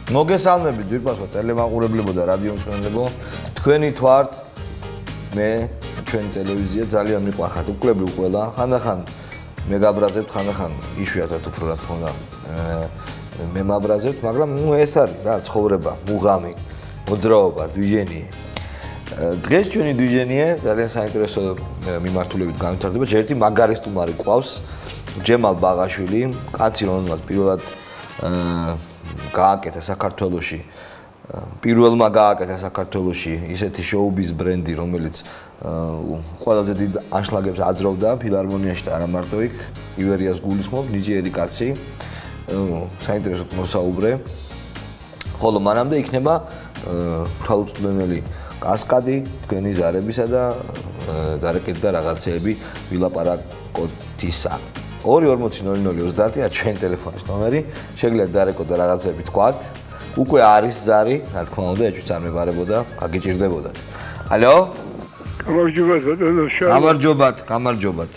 მოგესალმებით ძვირფასო ტელემაყურებლებო და რადიო მსმენელებო. თქვენი თვართ მე ჩვენი ტელევიზია ძალიან მიყვარხართ უკლებლივ ყველა. ხანდახან მე გაბრაზებთ, ხანდახან იშვიათად უფრო რა თქმა უნდა მე მაბრაზებთ, მაგრამ ეს არის რა ცხოვრება, მუღამი, მოძრაობა, დვიჟენიე. დღეს ჩვენი დვიჟენიე ძალიან საინტერესო მიმართულებით განვითარდება. ერთი მაგარი სტუმარი ყავს, ჯემალ ბაღაშვილი, კაცი რომელმაც პირველად გააკეთა საქართველოში პირველმა გააკეთა საქართველოში ისეთი შოუბიზ ბრენდი, რომელიც ყველაზე დიდ ანშლაგებს აძროვდა ფილარმონიაში და არა მარტო იქ, ივერიას გულისხმობ, ნიჭიერი კაცი, საინტერესოდ მოსაუბრე. ხოლო მანამდე იქნება თვალუწვდენელი კასკადი თქვენი ზარებისა და დარეკეთა რაღაცეები ვილაპარაკოთისა. 240-00-30 ჩვენ ტელეფონის ნომერი, შეგიძლიათ დარეკოთ და რაღაცები თქვათ. უკვე არის ზარი, რა თქმა უნდა, ეჭვიც არ მებარებოდა, გაგიჭირდებოდათ. ალო? გამარჯობათ, ბატონო შალვა. გამარჯობათ.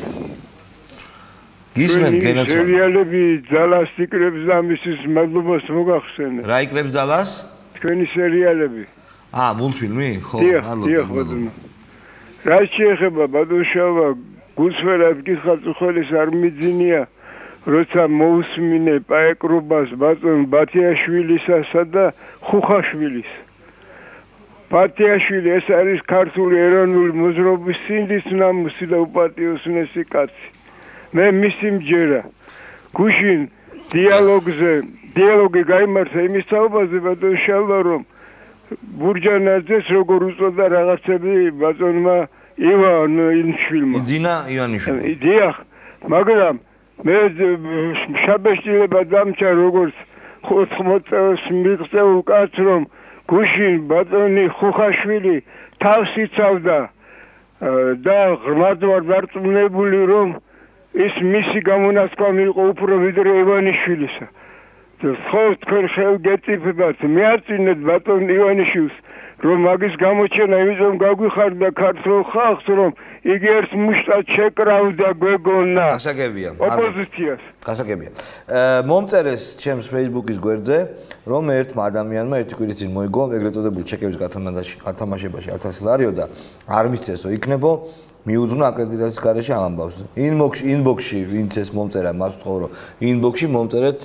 გისმენთ გენაცვალე. სერიალები ძალას იკრებს და მისის მადლობას მოგახსენე. რა იკრებს ძალას? თქვენი სერიალები. მულტფილმი? ხო, ბატონო. რა შეეხება ბატონო შალვა, გულსვერად გიხართ უხელის არ მიძინია. როცა მოусმინე პაეკრობას ბატონ ბათიაშვილისასა და ხუხაშვილის. ბათიაშვილი ეს არის ქართული ეროვნული მოძრაობის სინდის ნამუსი და უპატიოსნესი კაცი. მე მისი მჯერა. გუშინ დიალოგი გაიმართა იმის თაობაზე ბატონ შალვა, რომ ბურჯანაძეს როგორ უწოდა რაღაცები ბატონმა ივან ინშვილმა. იძინა ივანიშვილი. დიახ, მაგრამ მე შაბეშტილება დამჭა როგორც 80 წელს მიღწეულ კაცს, რომ გუშინ ბატონი ხუხაშვილი თავს იცავდა და ღრმად ვარ დარწმუნებული, რომ ის მისი გამონასკვამი იყო უფრო ვიდრე ივანიშვილისა. ხო, თქვენ ხელ გეტიფებათ, მიაწინეთ ბატონ ივანიშვილს, რომ მაგის გამოჩენა იმისრომ გაგვიხარდა ქართულ ხალხს, რომ იგი ერთ მუშტად შეკრავდა გვეგონა. გასაგებია. ოპოზიციას. გასაგებია. მომწერეს ჩემს Facebook-ის გვერდზე, რომ ერთმა ადამიანმა ერთი კვირის წინ მოიგო ეგრეთ წოდებული ჩეკების გათამაშებაში 1000 ლარიო და არ მისცესო იქნებო, მიუძღვნა აკრედიტაციის გარეშე ამ ამბავს. ინბოქსში ვინც ეს მომწერა, მას ვთხოვ, რომ ინბოქსში მომწერეთ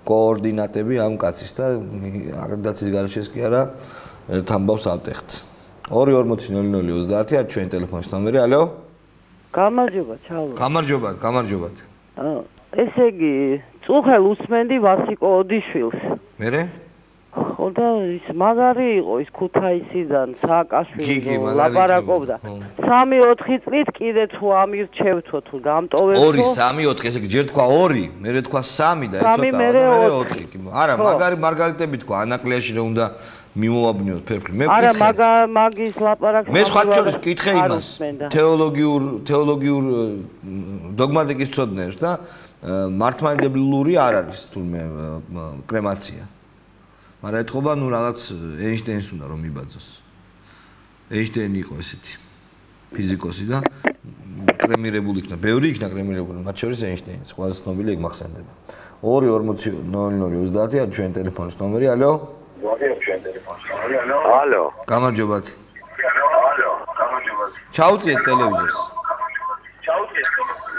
კოორდინატები ამ კაცის და აკრედიტაციის გარეშეს კი არა ერთ ამბავს ავტეხთ. 240-00-30 ჩვენი ტელეფონის ნომერი. ალო? გამარჯობა, ჩალვა. გამარჯობათ. ესე იგი, წუხელ უსმენდი ვასიკო ოდიშვილს. მერე? ხო და ის მაგარი იყო, ის ქუთაისიდან სააკაშვილი ლაპარაკობდა. 3-4 წლით კიდე თუ ამირჩევთო თუ დამტოვებთო. 2-3-4, ესე იგი ჯერ თქვა 2, მერე თქვა 3 და ეს ცოტა მერე 4. არა, მარგალიტები თქვა, ანაკლიაში რა უნდა მიმოვაბნიოთ ფერფლი. მე არა, მაგის ლაპარაკს მე სხვა შორის კითხე იმას. თეოლოგიურ დოგმატიკის ცოდნებს და მართლმადიდებლური არ არის თურმე კრემაცია. მაგრამ ეთქობა ნუ რაღაც ეინშტეინს უნდა რომ მიბაძოს. ეინშტეინი იყო ესეთი ფიზიკოსი და კრემირებული იქნა. ბევრი იქნა კრემირებული, მათ შორის ეინშტეინი, ყველაზე ცნობილი ეგ მახსენდება. 240-00-30 ჩვენ ტელეფონის ნომერი. ალო? ალო. გამარჯობათ. ჩაუწიეთ ტელევიზორს.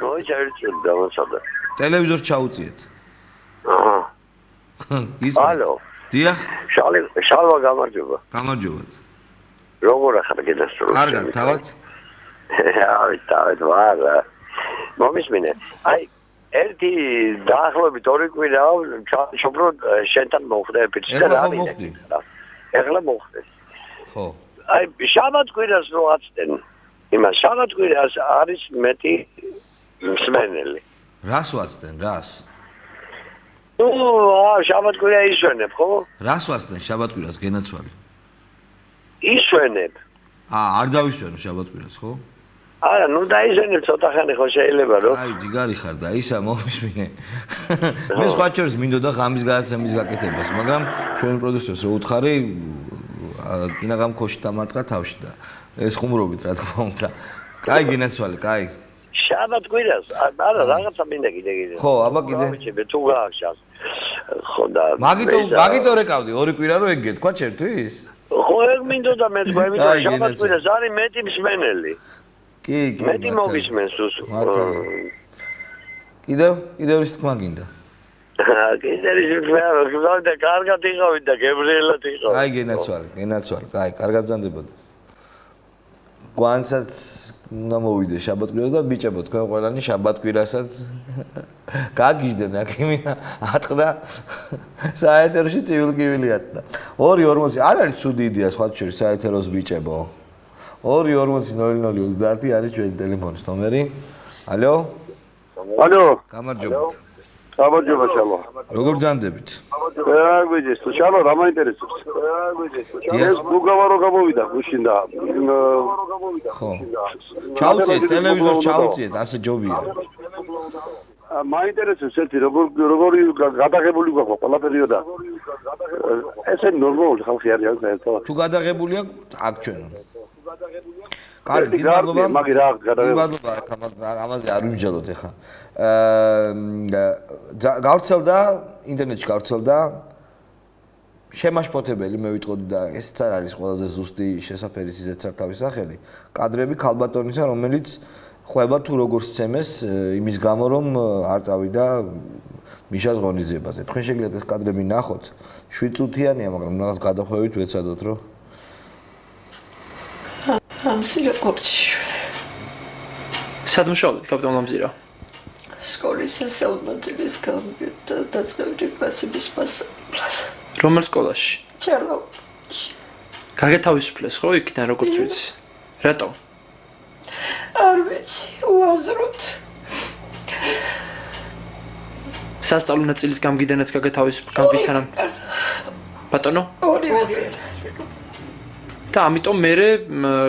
ნუ ჩაუწიეთ დავასაბე. ტელევიზორს ჩაუწიეთ. ალო. დიახ. შალვა გამარჯობა. გამარჯობათ. როგორ ახარ გედასწრო? კარგად, თავად? თავად ვარ. მომისმინე. აი ერთი დაახლოებით 2 კვირა შობრო შენთან მოხდა ეპიცენტრი. ეხლა მოხდეს. ხო. აი შაბათ კვირას რო აცდენ. იმას შაბათ კვირას არის მეტი მსმენელი. რას ვაცდენ, რას? შაბათ კვირა ისვენებ, ხო? რას ვაცდენ შაბათ კვირას გენაცვალე? ისვენებ. არ დავისვენო შაბათ კვირას, ხო? არა, ნუ დაისვენებ ცოტა ხანი ხო შეიძლება რომ. აი, ჯიგარი ხარ და ისა მომისმინე. მე სხვა შორის მინდოდა ღამის გადაცემის გაკეთებას, მაგრამ ჩვენ პროდიუსერს რო უთხარი, კინაღამ ქოში დამარტყა თავში და ეს ხუმრობით რა თქმა უნდა. კაი გენაცვალე, კაი. შაბათ კვირას, არა, რაღაცა მინდა კიდე. ხო, აბა კიდე. ვიჩები თუ გაახშავს. ხო და მაგიტო რეკავდი ორი კვირა რო ეგ გეთქვა ჩემთვის ხო ეგ მინდოდა მე თქვა იმიტომ შაბათ კვირას არის მეტი მსმენელი კი მეტი მოგისმენს კიდევ ის თქმა გინდა კიდევ ის თქვა და კარგად იყავით და გებრიელად იყავით აი გენაცვალე აი კარგად ბრძანდებოდა გვანსაც უნდა მოვიდე შაბათ კვირას და ბიჭებო თქვენ ყველანი შაბათ კვირასაც გაგიჟდნენ აქ იმენა ატყდა საეთეროში ცივილკივილი ატყდა 2:40 არ არის ცუდი იდეა სხვა შორის საეთეროს ბიჭებო 2:40 არის ჩვენი ტელეფონის ნომერი ალო გამარჯობა გამარჯობა შალო როგორ ბრძანდებით რა გვიძეს შალო რა მაინტერესებს ეს გუგავარო გამოვიდა გუშინ და ხო ჩაუწიეთ ტელევიზორს ჩაუწიეთ ასე ჯობია მაინტერესებს ერთი როგორი გადაღებული გვაქვს ყველაფერიო და ესე ნორმალური ხალხი არის საერთოდ თუ გადაღებულია აქ ჩვენ კარგი მადლობა მადლობა ამაზე არ ვიმჯელოთ ახლა გავრცელდა ინტერნეტში გავრცელდა შემაშფოთებელი მე ვიტყოდი და ესეც არ არის ყველაზე ზუსტი შესაფერი სიზეცარ თავის სახელი კადრები ქალბატონისა რომელიც ხვება თუ როგორ სცემეს იმის გამო რომ არ წავიდა მიშას ღონისძიებაზე თქვენ შეგიძლიათ ეს კადრები ნახოთ 7 წუთიანია მაგრამ რაღაც გადახვევით ვეცადოთ რომ ამზირა ყორჩი სადმუშაობთ კაპიტან ამზირა სკოლის სასწავლებლის გამგეთა დაწყებითი კლასების მასწავლებლად რომელ სკოლაში ჩერნოვცი გაგეთავისუფლეს ხო იქიდან როგორც ვიცი რატო არ ვიცი უაზროდ სასწავლო ნაწილის გამგიდანაც გამგისთანამ ბატონო ორივე და ამიტომ მე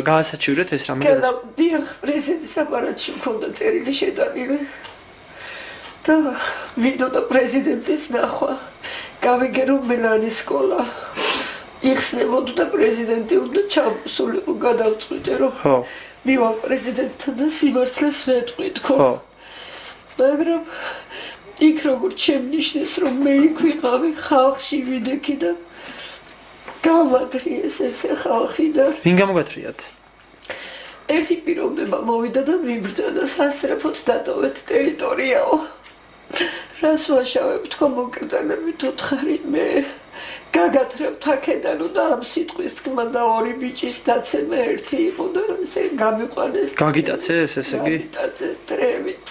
გაასაჩივრეთ ეს რამე და დიახ პრეზიდენტის აპარატში მქონდა წერილი შეტანილი და მინდოდა პრეზიდენტის ნახვა გავიგე რომ მელანის სკოლა იხსნებოდა და პრეზიდენტი უნდა ჩამოსულიყო გადავწყვიტე რომ ხო მივალ პრეზიდენტთან და სიმართლეს ვეტყვით ხო მაგრამ იქ როგორ შემნიშნეს რომ მე იქ ვიყავი ხალხში ვიდექი და გავადრიეს ესე ხალხი და ვინ გამოგათრიათ ერთი პიროვნება მოვიდა და მიბრძანა სასწრაფოდ დატოვეთ ტერიტორიაო რას ვაშავებ თქო მოკრძალებით უთხარი მე გაგათრევთ აქედან და ამ სიტყვის თქმა და ორი ბიჭის დაცემა ერთი იყო და ესე გამიყვანეს გაგიტაცეს ესე იგი გაგიტაცეს ტრევით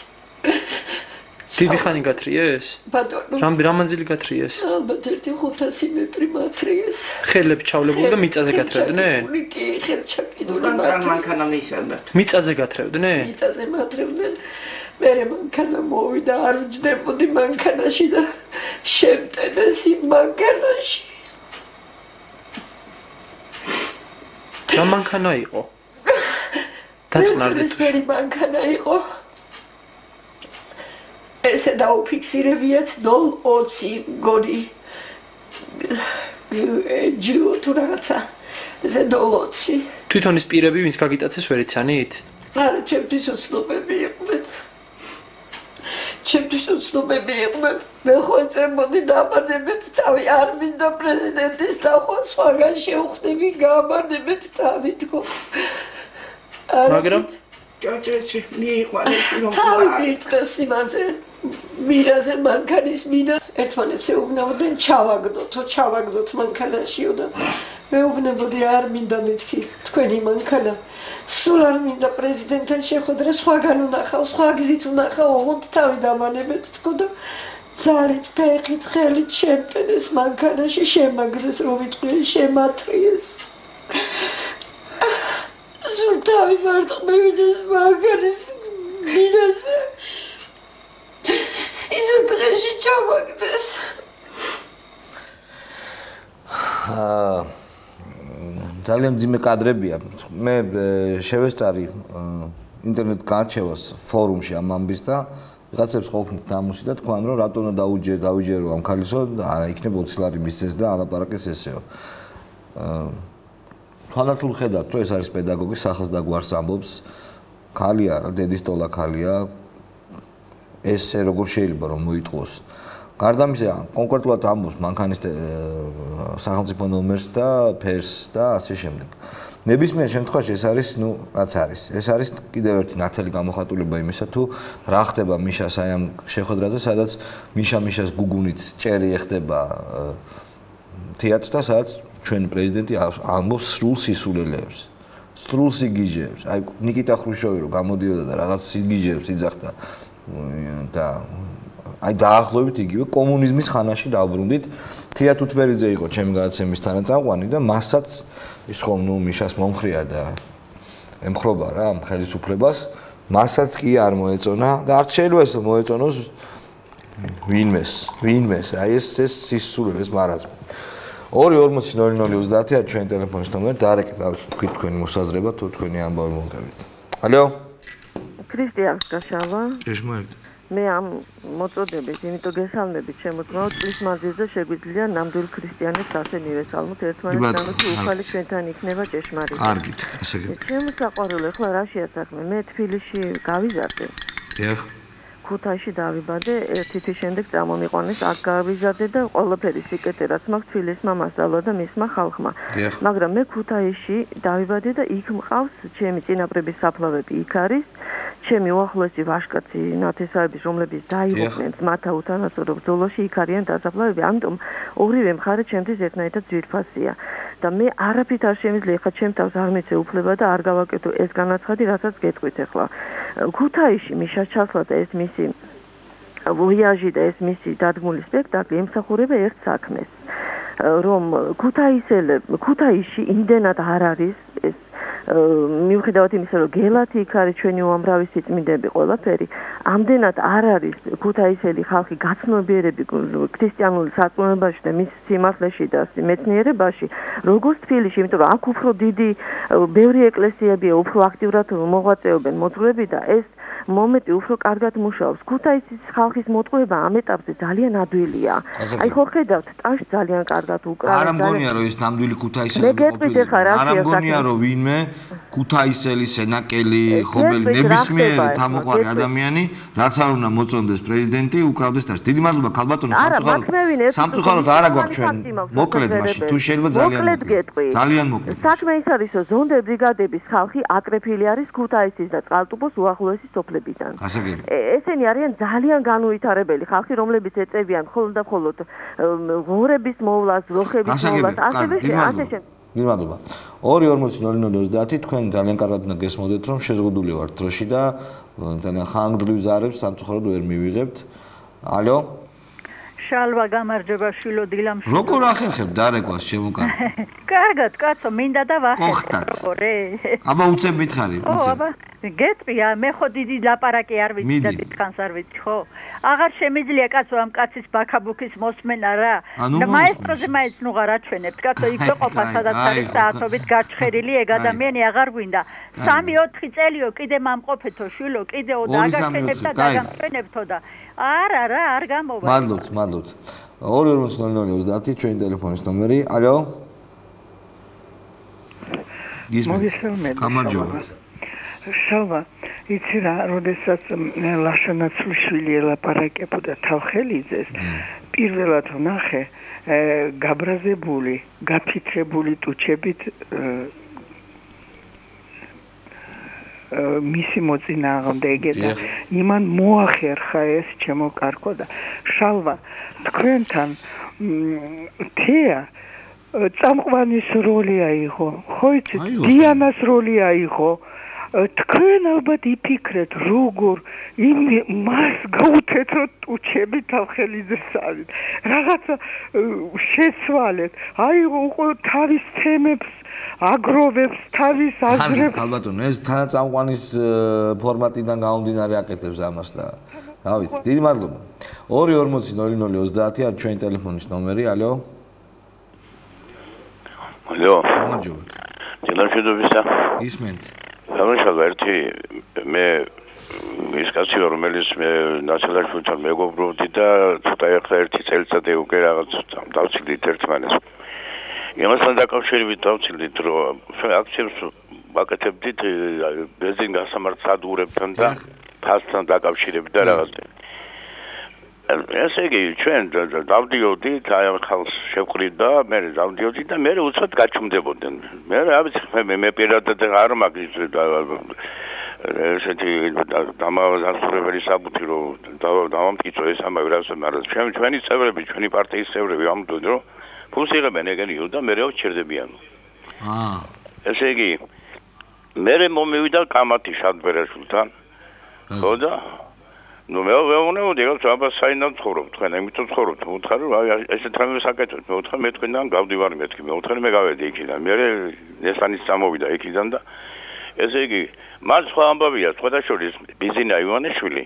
დიდი ხანი გათრიეს ბატონო რამანძილი გათრიეს ალბათ 500 მეტრი მათრიეს ხელები ჩავლებული და მიწაზე გათრევდნენ კი ხელჩაკიდული მანქანა მისამდათ მიწაზე გათრევდნენ მიწაზე მათრევდნენ მე მანქანა მოვიდა არ ვჯდებოდი მანქანაში და შემტენეს იმ მანქანაში რა მანქანა იყო დაწყნარდეთ მერი მანქანა იყო ესე დაუფიქსირებიათ 020 გონი ჯიო თუ რაღაცა ესე 020 თვითონ ის პირები ვინც გაგიტაცეს ვერ იცანით არა ჩემთვის უცნობები იყვნენ ჩემთვის უცნობები იყვნენ მე ხო წემოდი დაბანებეთ თავი არ მინდა პრეზიდენტის ნახვა სხვაგან შევხვდები გამარდებეთ თავი თქო მაგრამ ჭოჭოჭი მიიყვანეს რომ თავი მირტყეს იმაზე მინაზე მანქანის მინა ერთმანეთს ეუბნებოდნენ ჩავაგდოთ მანქანაშიო და მეუბნებოდი არ მინდა მეთქი თქვენი მანქანა სულ არ მინდა პრეზიდენტთან შეხვედრა სხვაგან უნახავ სხვა გზით უნახავ ოღონდ თავი დამანებეთ თქო და ძალით ფეხით ხელით შემტენეს მანქანაში შემაგდეს რომ იტყვიე შემათრიეს სულ თავი მარტყმევიდეს მანქანის მინაზე ისე დღეში ჩავაგდეს ძალიან მძიმე კადრებია მე შევესწარი ინტერნეტ გარჩევას ფორუმში ამ ამბის და ვიღაცებს ყოფნით ნამუსი და თქვან რომ რატო უნდა დავიჯერო ამ ქალისო იქნება 20 ლარი მისცეს და ალაპარაკეს ესეო თვალართულ ხედავთ რომ ეს არის პედაგოგი სახელს და გვარს ამბობს ქალი არა დედის ტოლა ქალია ესე როგორ შეიძლება რომ მოიტყოს გარდა ამისა, კონკრეტულად ამბობს მანქანის სახელმწიფო ნომერს და ფერს და ასე შემდეგ. ნებისმიერ შემთხვევაში ეს არის, რაც არის. ეს არის კიდევ ერთი ნათელი გამოხატულება იმისა, თუ რა ხდება მიშას აი ამ შეხვედრაზე, სადაც მიშას გუგუნით ჭერი ეხდება თეატრს და სადაც ჩვენი პრეზიდენტი ამბობს სრულ სისულელეებს. სრულ სიგიჟეებს. აი ნიკიტა ხრუშოვი რო გამოდიოდა და რაღაც სიგიჟეებს იძახდა და აი დაახლოებით იგივე კომუნიზმის ხანაში დავბრუნდით. თია თუთბერიძე იყო ჩემი გადაცემის თანაწამყვანი და მასაც ის ხომ მიშას მომხრია და ემხრობა რა ხელისუფლებას. მასაც კი არ მოეწონა და არც შეიძლება ეს მოეწონოს ვინმეს. აი ეს სისულელეს მარაზმი. 2-40-00-30 არის ჩვენი ტელეფონის ნომერი. დარეკეთ რა ვიცი თქვით თქვენი მოსაზრება თუ თქვენი ამბავი მოგევით. ალო? ქრისტიანს გაშავა. ჭეშმარიტ. მე ამ მოწოდებით, იმიტომ გესალმებით შემოწმოთ წლის მანძილზე შეგვიძლია ნამდვილ ქრისტიანებს ასენ ივესალმოთ ერთმანეთს თუ უფალი ჩვენთან იქნება ჭეშმარიტი. კარგით, ასე გეტყვი. შემოსაყვარული ხო რაშია საქმე? მე თბილისში გავიზარდე. დიახ. ქუთაისში დავიბადე, ერთი თვის შემდეგ წამომიყვანეს აქ გავიზარდე და ყველაფერი სიკეთე რაც მაქვს თბილისმა მასწავლა და მისმა ხალხმა. მაგრამ მე ქუთაისში დავიბადე და იქ მყავს ჩემი წინაპრების საფლავები იქ არის. ჩემი უახლოესი ვაჟკაცი ნათესავების რომლებიც დაიღუპნენ მათა უთანასწორო ბრძოლაში იქ არიან დასაფლავები, ამიტომ ორივე მხარე ჩემთვის ერთნაირად ძვირფასია და მე არაფრით არ შემიძლია ხა ჩემ თავს არ მეცე უფლება და არ გავაკეთო ეს განაცხადი, რასაც გეტყვით ახლა. ქუთაისში მიშას ჩასვლა და ეს მისი ვოიაჟი და ეს მისი დადგმული სპექტაკლი ემსახურება ერთ საქმეს, რომ ქუთაისში იმდენად არ არის ეს მიუხედავად იმისა, რომ გელათი იქ არის ჩვენი უამრავი სიწმინდები ყველაფერი, ამდენად არ არის ქუთაისელი ხალხი გაცნობიერები ქრისტიანული სარწმუნოებაში და მის სიმართლეში და მეცნიერებაში, როგორც თბილისში, იმიტომ რომ აქ უფრო დიდი ბევრი ეკლესიებია, უფრო აქტიურად მოღვაწეობენ მოძღვრები და ეს მომენტი უფრო კარგად მუშაობს. ქუთაისის ხალხის მოტყუება ამ ეტაპზე ძალიან ადვილია. აი ხო ხედავთ, ტაშ ძალიან კარგად უკრავენ. არ ამგონია რომ ეს ნამდვილი ქუთაისელი ყოფილი. არ ამგონია რომ ვინმე ქუთაისელი სენაკელი ხობელი ნებისმიერ თამოყვარე ადამიანი, რაც არ უნდა მოწონდეს პრეზიდენტი, უკრავდეს ტაშ. დიდი მადლობა ქალბატონო, სამწუხაროდ არა გვაქვს ჩვენ. მოკლედ მაშინ თუ შეიძლება ძალიან მოკლედ. საქმე ის არის, რომ ზონდერ ბრიგადების ხალხი აკრეფილი არის ქუთაისის და წყალტუბოს უახლოესი სოფლებიდან. ესენი არიან ძალიან განუვითარებელი ხალხი, რომლებიც ეწევიან მხოლოდ და მხოლოდ ღორების მოვლას, როხების მოვლას, ასევე დიდი მადლობა. 2-40-00-30 თქვენ ძალიან კარგად უნდა გესმოდეთ, რომ შეზღუდული ვართ დროში და ძალიან ხანგრძლივ ზარებს სამწუხაროდ ვერ მივიღებთ. ალო? შალვა გამარჯობა შვილო დილამშვიდობა. როგორ ახერხებ დარეკვას შემოკარგო? კარგად, კაცო, მინდა და ვახერხე. როგორ? აბა უცებ მითხარი, უცებ. აბა, გეტყვია, მე ხო დიდი ლაპარაკი არ ვიცი და დიდხანს არ ვიცი, ხო? აღარ შემიძლია კაცო ამ კაცის ბაქაბუქის მოსმენა რა. და მაესტროზე მაინც ნუღარ აჩვენებთ, კაცო, იქ ვეყოფა სადაც არის საათობით გაჩხერილი ეგ ადამიანი აღარ გვინდა. 3-4 წელიო კიდე მამყოფეთო შვილო, კიდეო და აგაჩვენებთ და დაგამჩვენებთო და არა რა, არ გამოვა. მადლობთ. 2-40-00-30 ჩვენი ტელეფონის ნომერი. ალო? მოგესალმებით. გამარჯობა. შალვა, იცი რა, როდესაც ლაშანაცვლიშვილი ელაპარაკებოდა თავხელიძეს, პირველად ვნახე გაბრაზებული, გაფიცრებული ტუჩებით მისი მოწინააღმდეგე და იმან მოახერხა ეს ჩემო კარგო და შალვა, თქვენთან თეა წამყვანის როლი აიღო, ხო იცით, დიანას როლი აიღო. თქვენ ალბათ იფიქრეთ, როგორ მას გაუთეთროთ ტუჩები თავხელიძეს ავით. რაღაცა შეცვალეთ. აიღო თავის თემებს, აგროვებს, თავის აზრებს. ალბათო, ეს თანაწამყვანის ფორმატიდან გამომდინარე აკეთებს ამას და რა ვიცი, დიდი მადლობა. 2-40-00-30 არის ჩვენი ტელეფონის ნომერი. ალო? ალო? გამარჯობა. დილამშვიდობისა. ისმენთ. გამარჯობა, ერთი მე ის კაცი რომელიც მე ნაციონალურთან მეგობრობდი და ცოტა ახლა ერთი წელიწადი უკვე რაღაც დავცილდით ერთმანეთს. იმასთან დაკავშირებით დავცილდით, რომ აქციებს ვაკეთებდით ბენზინ გასამართ სადურებთან და ფასთან დაკავშირებით და რაღაც. ესე იგი ჩვენ დავდიოდით აი ხალხს შევყრიდა მე დავდიოდით და მე უცბად გაჩუმდებოდნენ მე რა ვიცი მე პირადად არ მაგის ესეთი დამაზარებელი საბუთი რომ დავამტკიცო ეს ამავე რას მაგრამ ჩვენი წევრები ჩვენი პარტიის წევრები ამბობდნენ რომ ფულს იღებენ ეგენიო და მე რა ვჩერდებიანო ესე იგი მე მომივიდა კამათი შადბერაშვილთან ხო და ნუ მე ვეუბნებოდი რომ აბას საინდან ცხოვრობ თქვენ ამიტომ ცხოვრობთ მოუთხარ რომ ესეთ რამე საკეთოთ მოუთხარ მე თქვენთან გავდივარ მეთქი მოუთხარ მე გავედი იქიდან მე ესანის წამოვიდა იქიდან და ესე იგი მას სხვა ამბავია სხვადასხვა ბიზინა ივანიშვილი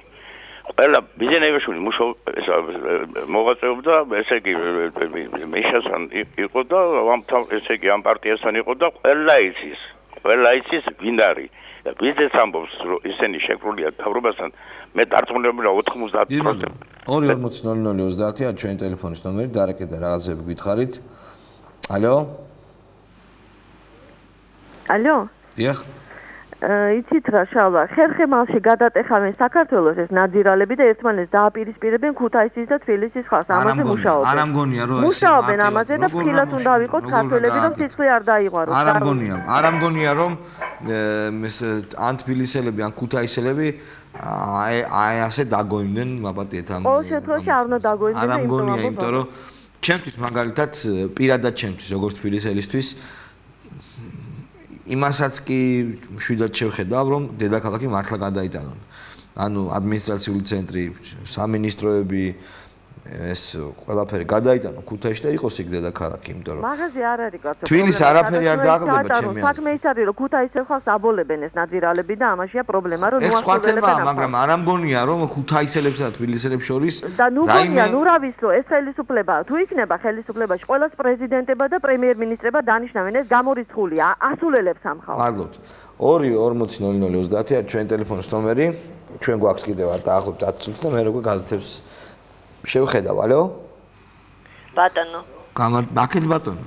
ყველა ბიზინა ივანიშვილი მოღვაწეობდა ესე იგი მიშასთან იყო და ესე იგი ამ პარტიასთან იყო და ყველა იცის ვინ არის და ვიზეს ამბობს რომ ისინი შეკრულია თავრობასთან მე დარწმუნებული 90%. 240-00-30-ია ჩვენი ტელეფონის ნომერი, დარეკე და რაღაცები გითხარით. ალო? ალო? დიახ. იცით რა შალვა, ხერხემალში გადატეხავენ საქართველოს ეს ნაძირალები და ერთმანეთს დააპირისპირებენ ქუთაისის და თბილისის ხალხს. ამაზე მუშაობენ. არ ამგონია რომ მუშაობენ ამაზე და ფრთხილად უნდა ვიყოთ ქართველები რომ სიცხე არ დაიღვაროს. არ ამგონია რომ ან თბილისელები ან ქუთაისელები აი ასე დაგოიმდნენ მაპატიეთ ამ ყოველ შემთხვევაში არ უნდა დაგოიმდნენ არ ამგონია იმიტომ რომ ჩემთვის მაგალითად პირადად ჩემთვის როგორც თბილისელისთვის იმასაც კი მშვიდად შევხედავ რომ დედაქალაქი მართლა გადაიტანონ ანუ ადმინისტრაციული ცენტრი სამინისტროები ეს ყველაფერი გადაიტანო ქუთაისში და იყოს იქ დედაქალაქი იმიტომ რომ მაღაზი არ არის კაცო თბილისი არაფერი არ დააკლდება ჩემი საქმე ის არის რომ ქუთაისელ ხალხს აბოლებენ ეს ნაძირალები და ამაშია პრობლემა რომ ეს სხვა თემაა მაგრამ არ ამგონია რომ ქუთაისელებსა და თბილისელებს შორის და ნუ გონია ნუ რა ვიცი ეს ხელისუფლება თუ იქნება ხელისუფლებაში ყველას პრეზიდენტება და პრემიერ-მინისტრება დანიშნავენ ეს გამორიცხულია ასულელებს ამ ხალხს მადლობთ 240-00-30-ია ჩვენი ტელეფონის ნომერი ჩვენ გვაქვს კიდევ დაახლოებით 10 წუთი და მე როგორ გაზეთებს შევხედავ, ალო? ბატონო. ბაქეთ ბატონო.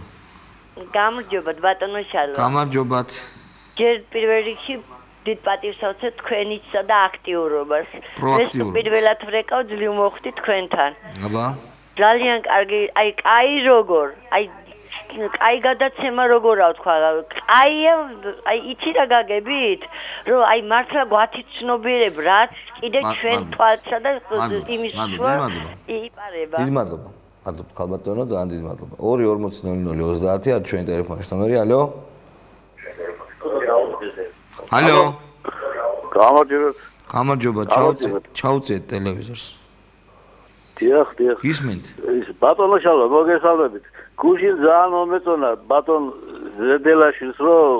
გამარჯობათ ბატონო შალვა. გამარჯობათ. ჯერ პირველ რიგში დიდ პატივს ავცეთ თქვენისა და აქტიურობას. ეს პირველად ვრეკავ ძლივ მოხდი თქვენთან. აბა. ძალიან კარგი, აი კაი როგორ, აი კაი გადაცემა როგორა თქვა, კაია, აი იცი რა გაგებით, რომ აი მართლა გვათიცნობიერებ რაც კიდე ჩვენ თვალსა და იმის შუა იპარება. დიდი მადლობა. მადლობა ხალბატონო და დიდი მადლობა. 240-00-30-ია ჩვენი ტელეფონის ნომერი, ალო? ალო? გამარჯობა, ჩაუწიეთ ტელევიზორს. დიახ. გისმენთ? ბატონო შალვა, მოგესალმებით. გუშინ ძალიან მომეწონა ბატონ ზედელაშვილს რომ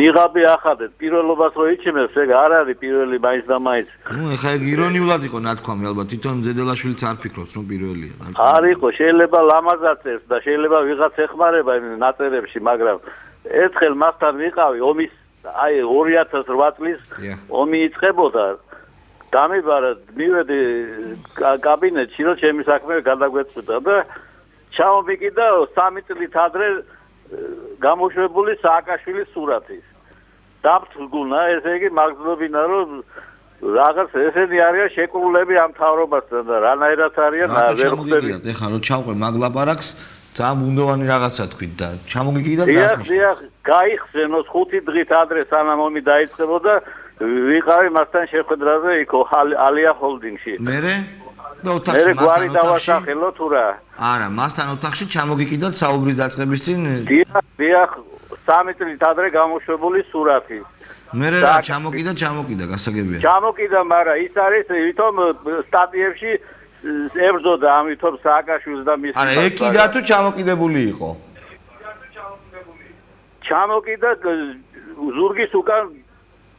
ნიღაბი ახადეთ პირველობას რომ იჩემეს ეგ არ არის პირველი მაინც და მაინც ნუ ეხლა ეგ ირონიულად იყო ნათქვამი ალბათ თვითონ ზედელაშვილიც არ ფიქრობს რომ პირველია არ იყო შეიძლება ლამაზად წერს და შეიძლება ვიღაც ეხმარება იმ ნაწერებში მაგრამ ერთხელ მასთან ვიყავი ომის აი 2008 წლის ომი იწყებოდა დამიბარა მივედი კაბინეტში რომ ჩემი საქმე გადაგვეწყვიტა და ჩამოვიკიდა 3 წლით ადრე გამოშვებული სააკაშვილის სურათი. დაფრთხუნა ესე იგი მაგზნობინა რომ რაღაც ესენი არიან შეკრულები ამ თავრობასთან და რანაირად არიან ვერ ხვდები. ეხლა რომ ჩავყვე მაგლაპარაკს ძალიან ბუნდოვანი რაღაცა თქვით და ჩამოგიგიდა და დიახ, გაიხსენოს 5 დღით ადრე სანამ ომი დაიწყებოდა ვიყავი მასთან შეხვედრაზე იქ ალია ჰოლდინგში. მერე? და ოთახში მერე გვარი დავასახელო თუ რა? არა, მასთან ოთახში ჩამოგიკიდათ საუბრის დაწყების წინ. დიახ, 3 წლით ადრე გამოშვებული სურათი. მერე რა ჩამოკიდა, გასაგებია. ჩამოკიდა, მაგრამ ის არის ვითომ სტატიებში ებრძოდა ამიტომ სააკაშვილს და მის არა, ეკიდა თუ ჩამოკიდებული იყო? ჩამოკიდა ზურგის უკან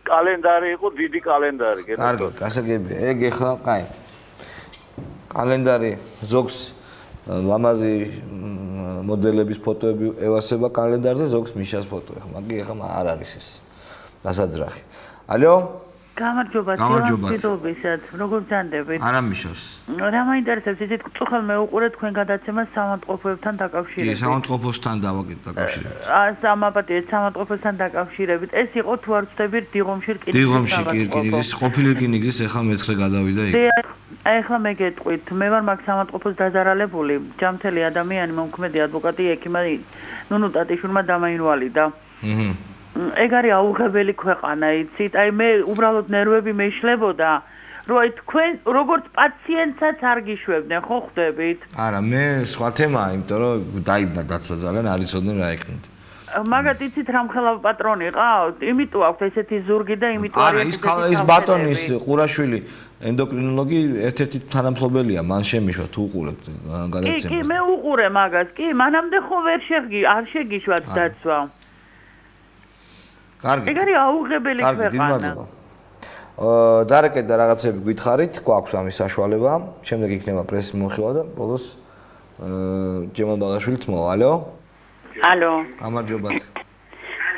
კალენდარი იყო, დიდი კალენდარი. კარგად, გასაგებია. ეგ ეხლა, კაი. კალენდარი ზოგს ლამაზი მოდელების ფოტოები ევასება კალენდარზე, ზოგს მიშას ფოტო. ეხლა მაგი ეხლა არ არის ეს. დასაძრახი. ალო? გამარჯობა, თილობისად, როგორ გძანდებით? არა მიშოს. რა მაინტერესებს, იცით, წუხელ მეუყურე თქვენ გადაცემას საავადმყოფოებთან დაკავშირებით. კი, საავადმყოფოსთან დაკავშირებით. სამაპატიეთ საავადმყოფოსთან დაკავშირებით. ეს იყო თუ არ ვცდები დიღომში რკინიგზის დიღომში რკინიგზის, ყოფილი რკინიგზის, ახლა მეცხრე გადავიდა იქ. ახლა მე გეტყვით, მე ვარ მაგ საავადმყოფოს დაზარალებული, ჯამთელი ადამიანი, მომქმედი ადვოკატი, ექიმი ნუნუ ტატიშვილმა დამაინვალიდა. ეგ არის აუღებელი ქვეყანა, იცით? აი მე უბრალოდ ნერვები მეშლებოდა, რომ აი თქვენ როგორც პაციენტსაც არ გიშვებდნენ, ხო ხვდებით? არა, მე სხვა თემაა, იმიტომ რომ დაიბნა დაცვა ძალიან, არ იცოდნენ რა ეკნით. მაგათ იცით რა მხელავ პატრონი ყავთ? იმიტომ აქვს ესეთი ზურგი და იმიტომ არის ის ბატონის ყურაშვილი ენდოკრინოლოგი ერთ-ერთი თანამფლობელია, მან შემიშვა თუ უყურებთ გადაცემას. კი, მე უყურე მაგას, კი, მანამდე ხო არ შეგიშვათ დაცვა. კარგი. ეგ არის აუღებელი ქვეყანა. დარეკეთ და რაღაცები გითხარით, გვაქვს ამის საშუალება. შემდეგ იქნება პრესის მოხილვა და ბოლოს ჯემალ ბაღაშვილიც მოვა. ალო? ალო. გამარჯობათ.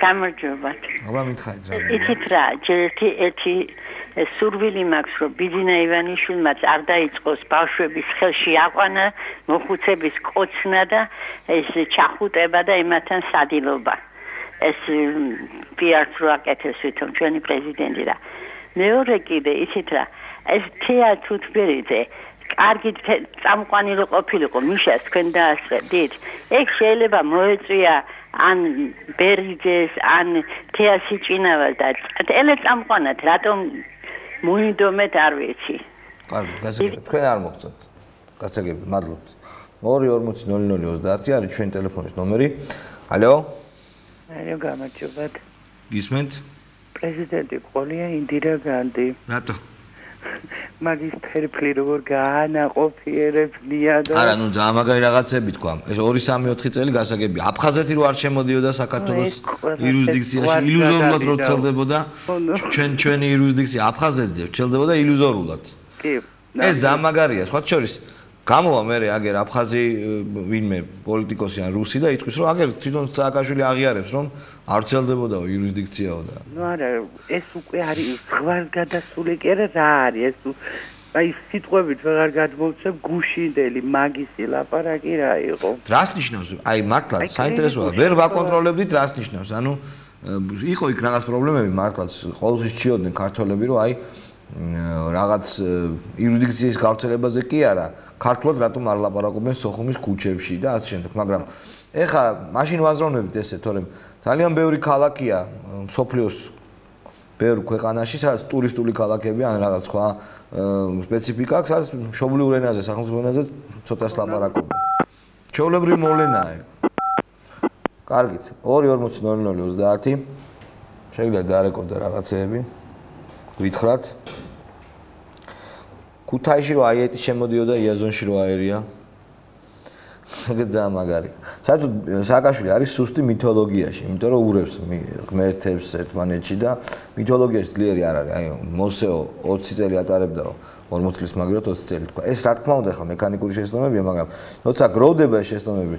გამარჯობათ. აბა მითხარით რა. იცით რა, ერთი სურვილი მაქვს, რომ ბიძინა ივანიშვილმაც არ დაიწყოს ბავშვების ხელში აყვანა მოხუცების კოცნა და ეს ჩახუტება და იმათთან სადილობა. ეს პიარს რო აკეთებს თვითონ ჩვენი პრეზიდენტი და მეორე კიდე იცით რა ეს თეატრ თბერიძე კარგი წამყვანი რო ყოფილიყო მიშას თქვენ დაასწრებდით ეგ შეიძლება მოეწვია ან ბერიძეს ან თეასიჭინავას და ტელეწამყვანად რატომ მოინდომეთ არ ვიცი კარგი გასაგებია თქვენ არ მოგწონთ გასაგებია მადლობთ 240-00-30 არის ჩვენი ტელეფონის ნომერი ალო აიო გამარჯობათ. გისმენთ? პრეზიდენტი ყოლია ინდირა განდი. რატო? მაგის ფერფლი როგორ გაანაყოფიერებნია და არა, ნუ ძამაგარი რაღაცები თქვა. ეს 2-3-4 წელი გასაგებია. აფხაზეთი რო არ შემოდიოდა საქართველოს იურისდიქციაში, ილუზორულად რო ვრცელდებოდა. ჩვენი იურისდიქცია აფხაზეთზე ვრცელდებოდა ილუზორულად. კი. ეს ძამაგარია, სხვა შორის გამოვა მე აგერ აფხაზი ვინმე პოლიტიკოსი ან რუსი და იტყვის რომ აგერ თვითონ სააკაშვილი აღიარებს რომ არ ვრცელდებოდაო იურისდიქციაო და ნუ არა ეს უკვე არის ზღვარგადასული კი არა რა არის ეს აი სიტყვებით ვეღარ გადმოვცემ გუშინდელი მაგისი ლაპარაკი რა იყო რას ნიშნავს აი მართლა საინტერესოა ვერ ვაკონტროლებდით რას ნიშნავს ანუ იყო იქ რაღაც პრობლემები მართლაც ყოველთვის ჩიოდნენ ქართველები რომ აი რაღაც იურისდიქციის გავრცელებაზე კი არა ქართულად რატომ არ ლაპარაკობენ სოხუმის ქუჩებში და ასე შემდეგ მაგრამ ეხა მაშინ ვაზროვნებით ესე თორემ ძალიან ბევრი ქალაქია სოფლიოს ბევრ ქვეყანაში სადაც ტურისტული ქალაქები ან რაღაც სხვა სპეციფიკა აქვს სადაც მშობლიურ ენაზე სახელმწიფო ენაზე ცოტას ლაპარაკობენ ჩვეულებრივი მოვლენაა ეგ კარგით 240-00-30 შეიძლება დაარეკოთ და რაღაცეები გითხრათ ქუთაისში რო აიეტი შემოდიოდა იაზონში რო აერია ეგ ძალიან მაგარია საერთოდ სააკაშვილი არის სუსტი მითოლოგიაში იმიტომ რომ ურევს ღმერთებს ერთმანეთში და მითოლოგიაში ძლიერი არ არის აი მოსეო 20 წელი ატარებდაო 40 წლის მაგივრად 20 წელი თქვა ეს რა თქმა უნდა ხა მექანიკური შეცდომებია მაგრამ როცა გროვდება შეცდომები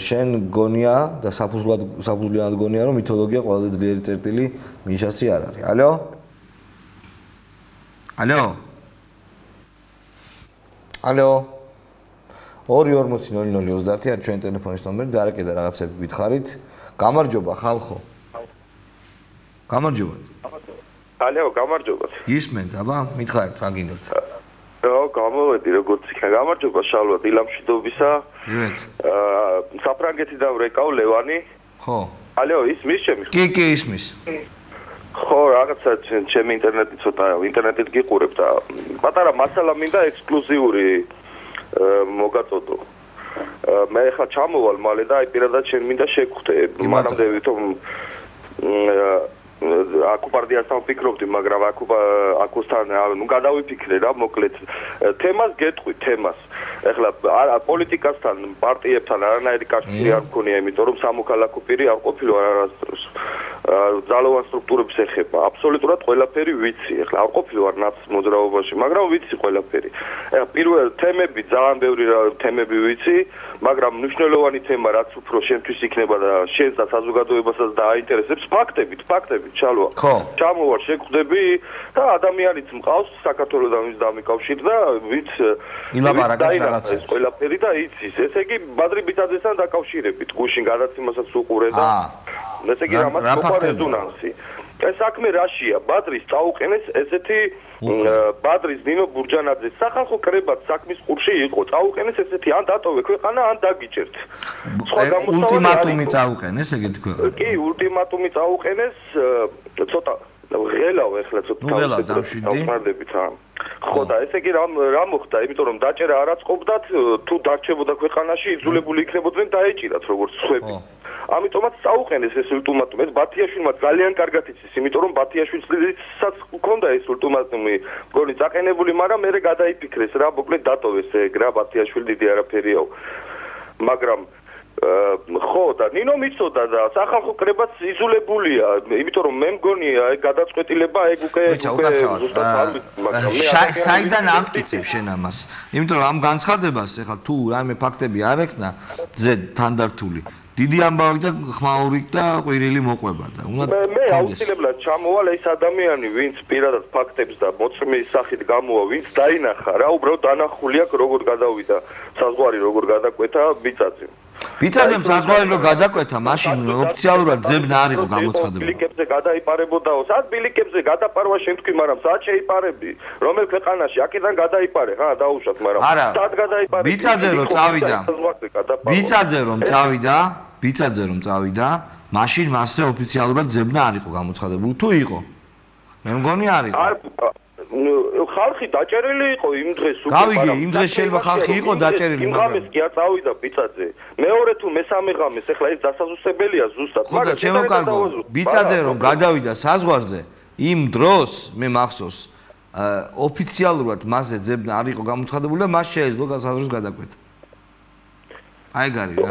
შენ გონია და საფუძვლად გონია რომ მითოლოგია ყველაზე ძლიერი წერტილი მიშასი არ არის ალო ალო ალო 240-00-30 არის ჩვენი ტელეფონის ნომერი დაარეკეთ და რაღაცები გითხარით გამარჯობა ხალხო გამარჯობათ ალო გამარჯობათ გისმენთ აბა მითხარით რა გინდათ რა გამოვედი როგორც იქნა გამარჯობა შალვა დილამშვიდობისა მივეთ საფრანგეთიდან ვრეკავ ლევანი ხო ალო ისმის ჩემი კი ისმის ხო რაღაცა ჩემი ინტერნეტი ცოტა ინტერნეტით გიყურებ და პატარა მასალა მინდა ექსკლუზიური მოგაწოდო მე ხა ჩამოვალ მალე და აი პირადად შენ მინდა შეგხვდე მანამდე ვითომ აკუპარდიასთან ვფიქრობდი მაგრამ აკუსთან ნუ გადავიფიქრე რა მოკლედ თემას გეტყვი თემას ეხლა პოლიტიკასთან პარტიებთან არანაირი კავშირი არ მქონია იმიტომ რომ სამოქალაქო პირი არ ყოფილი არასდროს ძალოვან სტრუქტურებს ეხება. აბსოლუტურად ყველაფერი ვიცი. ეხლა არ ყოფილი ვარ ნაცის მოძრაობაში, მაგრამ ვიცი ყველაფერი. ეხლა პირველ თემები ძალიან ბევრი თემები ვიცი, მაგრამ მნიშვნელოვანი თემა რაც უფრო შენთვის იქნება და შენს და საზოგადოებასაც დააინტერესებს ფაქტებით, ჩალვა. ჩამოვარ, შეგხვდები და ადამიანიც მყავს საქართველოსთან ვის დამიკავშირდა, ვიც ილაპარაკებს რაღაცა. ეს ყველაფერი და იცის. ესე იგი ბადრი ბიძაძესთან დაკავშირებით, გუშინ გადაცემასაც უყურე და ესე იგი რამაც მოყვა რეზონანსი. ეს საქმე რაშია? ბადრის წაუყენეს ესეთი ბადრის ნინო ბურჯანაძეს სახალხო კრებაც საქმის ყურში იყო. წაუყენეს ესეთი ან დატოვე ქვეყანა, ან დაგიჭერთ. ულტიმატუმი წაუყენეს ეგეთი ქვეყანა. კი, ულტიმატუმი წაუყენეს ცოტა ღელავ ეხლა ცოტა დავხმარდებით რა. ხო და ესე იგი რა მოხდა? იმიტომ რომ დაჭერა არ აწყობდათ, თუ დარჩებოდა ქვეყანაში, იძულებული იქნებოდნენ დაეჭირათ როგორც სხვები. ამიტომაც წაუყენეს ეს ულტიმატუმი. ეს ბათიაშვილმა ძალიან კარგად იცის, იმიტომ რომ ბათიაშვილსაც ჰქონდა ეს ულტიმატუმი, მგონი წაყენებული, მაგრამ მერე გადაიფიქრეს რა, მოკლედ დატოვეს ეგ რა, ბათიაშვილი დიდი არაფერიაო. მაგრამ ხო და ნინო მიცოდა და სახალხო კრებაც იძულებულია, იმიტომ რომ მე მგონი აი გადაწყვეტილება ეგ უკვე ზუსტად არ ვიცი, მაგრამ მე საიდან ამტკიცებ შენ ამას? იმიტომ რომ ამ განცხადებას ეხლა თუ რაიმე ფაქტები არ ექნა ძედ თანდართული დიდი ამბავი და ხმაური და ყვირილი მოყვება და უნდა მე აუცილებლად ჩამოვალ ეს ადამიანი, ვინც პირადად ფაქტებს და მოწმის სახით გამოვა, ვინც დაინახა რა, უბრალოდ დანახული აქვს როგორ გადავიდა საზღვარი, როგორ გადაკვეთა ბიძაძე. ბიძაძემ საზღვარი რო გადაკვეთა, მაშინ ოფიციალურად ძებნა არ იყო გამოცხადებული. ბილიკებზე გადაიპარებოდაო, სად ბილიკებზე გადაპარვა შენ თქვი, მაგრამ სად შეიპარებდი? რომელ ქვეყანაში? აქედან გადაიპარე, ხა, დაუშვათ, მაგრამ სად გადაიპარე? ბიძაძე რო წავიდა. ბიძაძე რომ წავიდა, მაშინ მასზე ოფიციალურად ძებნა არ იყო გამოცხადებული, თუ იყო? მე მგონი არ იყო. ხალხი დაჭერილი იყო იმ დღეს უკვე. გავიგე, იმ დღეს შეიძლება ხალხი იყო დაჭერილი, მაგრამ ღამეს კი არ წავიდა ბიძაძე. მეორე თუ მესამე ღამეს, ეხლა ეს დასაზუსტებელია ზუსტად, მაგრამ ჩემო კარგო, ბიძაძე რომ გადავიდა საზღვარზე, იმ დროს მე მახსოვს, ოფიციალურად მასზე ძებნა არ იყო გამოცხადებული და მას შეეძლო საზღვრის გადაკვეთა. აი გარი რა.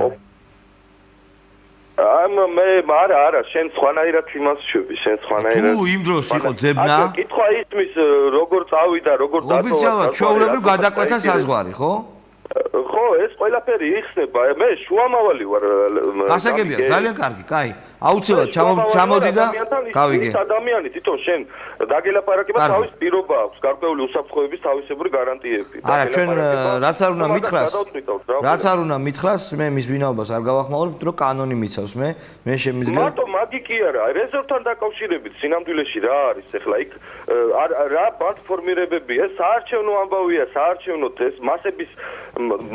მე არა, შენ სხვანაირად იმას შვები, შენ სხვანაირად. თუ იმ დროს იყო ძებნა? კითხვა ისმის როგორ წავიდა, როგორ დატოვა. ოფიციალურად ჩვეულებრივ გადაკვეთა საზღვარი, ხო? ხო, ეს ყველაფერი იხსნება. მე შუამავალი ვარ. გასაგებია, ძალიან კარგი, კაი. აუცილებლად ჩამოდი და გავიგე. ეს ადამიანი თვითონ შენ დაგელაპარაკება, თავის პირობა აქვს, გარკვეული უსაფრთხოების თავისებური გარანტიები. არა, ჩვენ რაც არ უნდა მითხრას, მე მის ვინაობას არ გავახმაურებ, რომ კანონი მიცავს მე შემიძლია. მარტო მაგი კი არა, რეზერვთან დაკავშირებით სინამდვილეში რა არის ახლა იქ რა ბანდფორმირებებია, საარჩევნო ამბავია, საარჩევნოთ ეს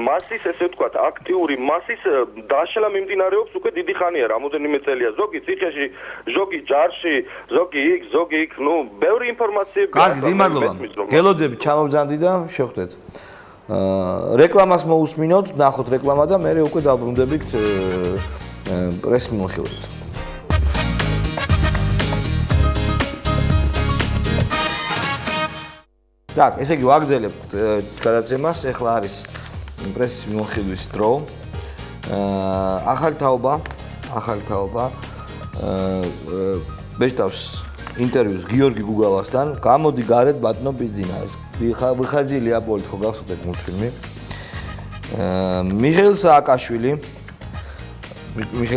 მასის ესე ვთქვათ, აქტიური მასის დაშლა მიმდინარეობს უკვე დიდი ხანია, რამოდენიმე წელია. ზოგი ციხეში, ზოგი ჯარში, ზოგი იქ, ნუ ბევრი ინფორმაციები აქვს. კარგი, მადლობა. გელოდები ჩამოვზანდი და შევხვდეთ. რეკლამას მოусმინოთ, ნახოთ რეკლამა და მე უკვე დავბრუნდებით პრესის მონხილებით. так, ესე იგი ვაგზელებთ გადაცემას, ეხლა არის პრესის მონხილვის დრო. ახალი თაობა ბეჭდავს ინტერვიუს გიორგი გუგავასთან. გამოდი გარეთ ბატონო ბიძინა. ვიხაძი ლეაპოლით ხო გახსოვთ მულტფილმი. მიხეილ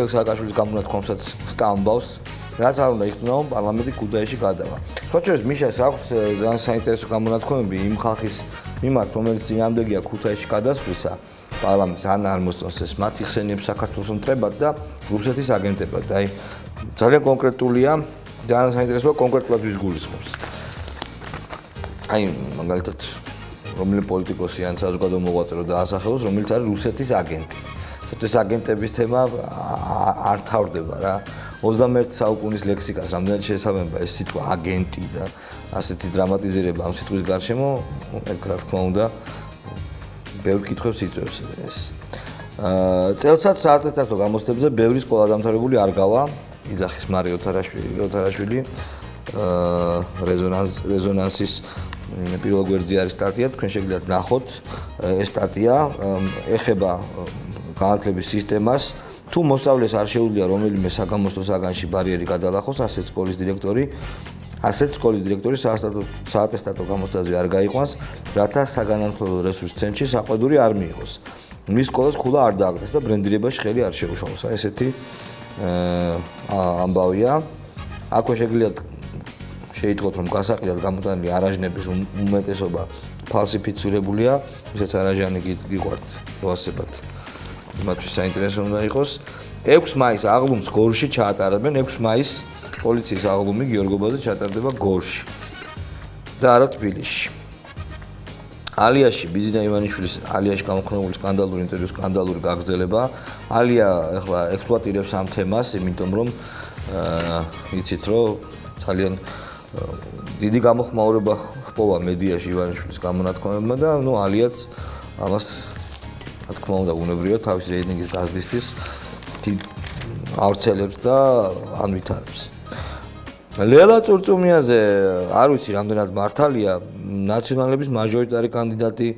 სააკაშვილის გამონათქვამსაც სტამბავს. რაც არ უნდა იქნაო, პარლამენტი ქუთაისში გადავა. ხოჭერს მიშას აქვს ძალიან საინტერესო გამონათქვამები იმ ხალხის მიმართ, რომელიც წინააღმდეგია ქუთაისში გადასვლისა. პარლამენტს არ მოსწონს ეს მათ იხსენიებს საქართველოს მტრებად და რუსეთის აგენტებად. აი ძალიან კონკრეტულია, ძალიან საინტერესოა კონკრეტულად ვის გულისხმობს. აი მაგალითად რომელი პოლიტიკოსი ან საზოგადო მოღვაწე დაასახელოს, რომელიც არის რუსეთის აგენტი. ეს აგენტების თემა არ თავდება რა. 21 საუკუნის ლექსიკას რამდენად შეესაბამება ეს სიტყვა აგენტი და ასეთი დრამატიზირება ამ სიტყვის გარშემო, ეგ რა თქმა უნდა ბევრ კითხვებს იწვევს ეს. წელსაც საათეთათო გამოცდებზე ბევრი სკოლა-დამთავრებული არ გავა, იძახის მარი ოთარაშვილი, რეზონანსის პირველ გვერდზე არის სტატია, თქვენ შეგიძლიათ ნახოთ, ეს სტატია ეხება განათლების სისტემას, თუ მოსწავლეს არ შეუძლია რომელიმე საგამოსტო საგანში ბარიერი გადალახოს, ასეთ სკოლის დირექტორი საატესტატო გამოცდაზე არ გაიყვანს, რათა საგანმანათლებლო რესურს ცენტრში საყვედური არ მიიღოს. მის სკოლას ქულა არ დააგდეს და ბრენდირებაში ხელი არ შეუშალოს. ესეთი ამბავია. აქვე შეიტყოთ, რომ გასაყიდად გამოტანილი არაჟნების უმეტესობა ფალსიფიცირებულია, ვისაც არაჟანი გიყვართ, ვასებად. იმათთვის საინტერესო უნდა იყოს. 6 მაისს აღლუმს გორში ჩაატარებენ, 6 მაისს პოლიციის აღლუმი გიორგობაზე ჩატარდება გორში და არა თბილისში. ალიაში ბიზინა ივანიშვილის ალიაში გამოხმებული სკანდალური ინტერვიუს სკანდალური გაგრძელება. ალია ახლა ექსპლუატირებს ამ თემას, იმიტომ რომ იცით რომ ძალიან დიდი გამოხმაურება ჰპოვა მედიაში ივანიშვილის გამონათქვამებმა და ალიაც ამას რა თქმა უნდა უნებრივია თავის რეიტინგის გაზრდისთვის ავრცელებს და ანვითარებს. ლელა წურწუმიაზე არ ვიცი რამდენად მართალია ნაციონალების მაჟორიტარი კანდიდატი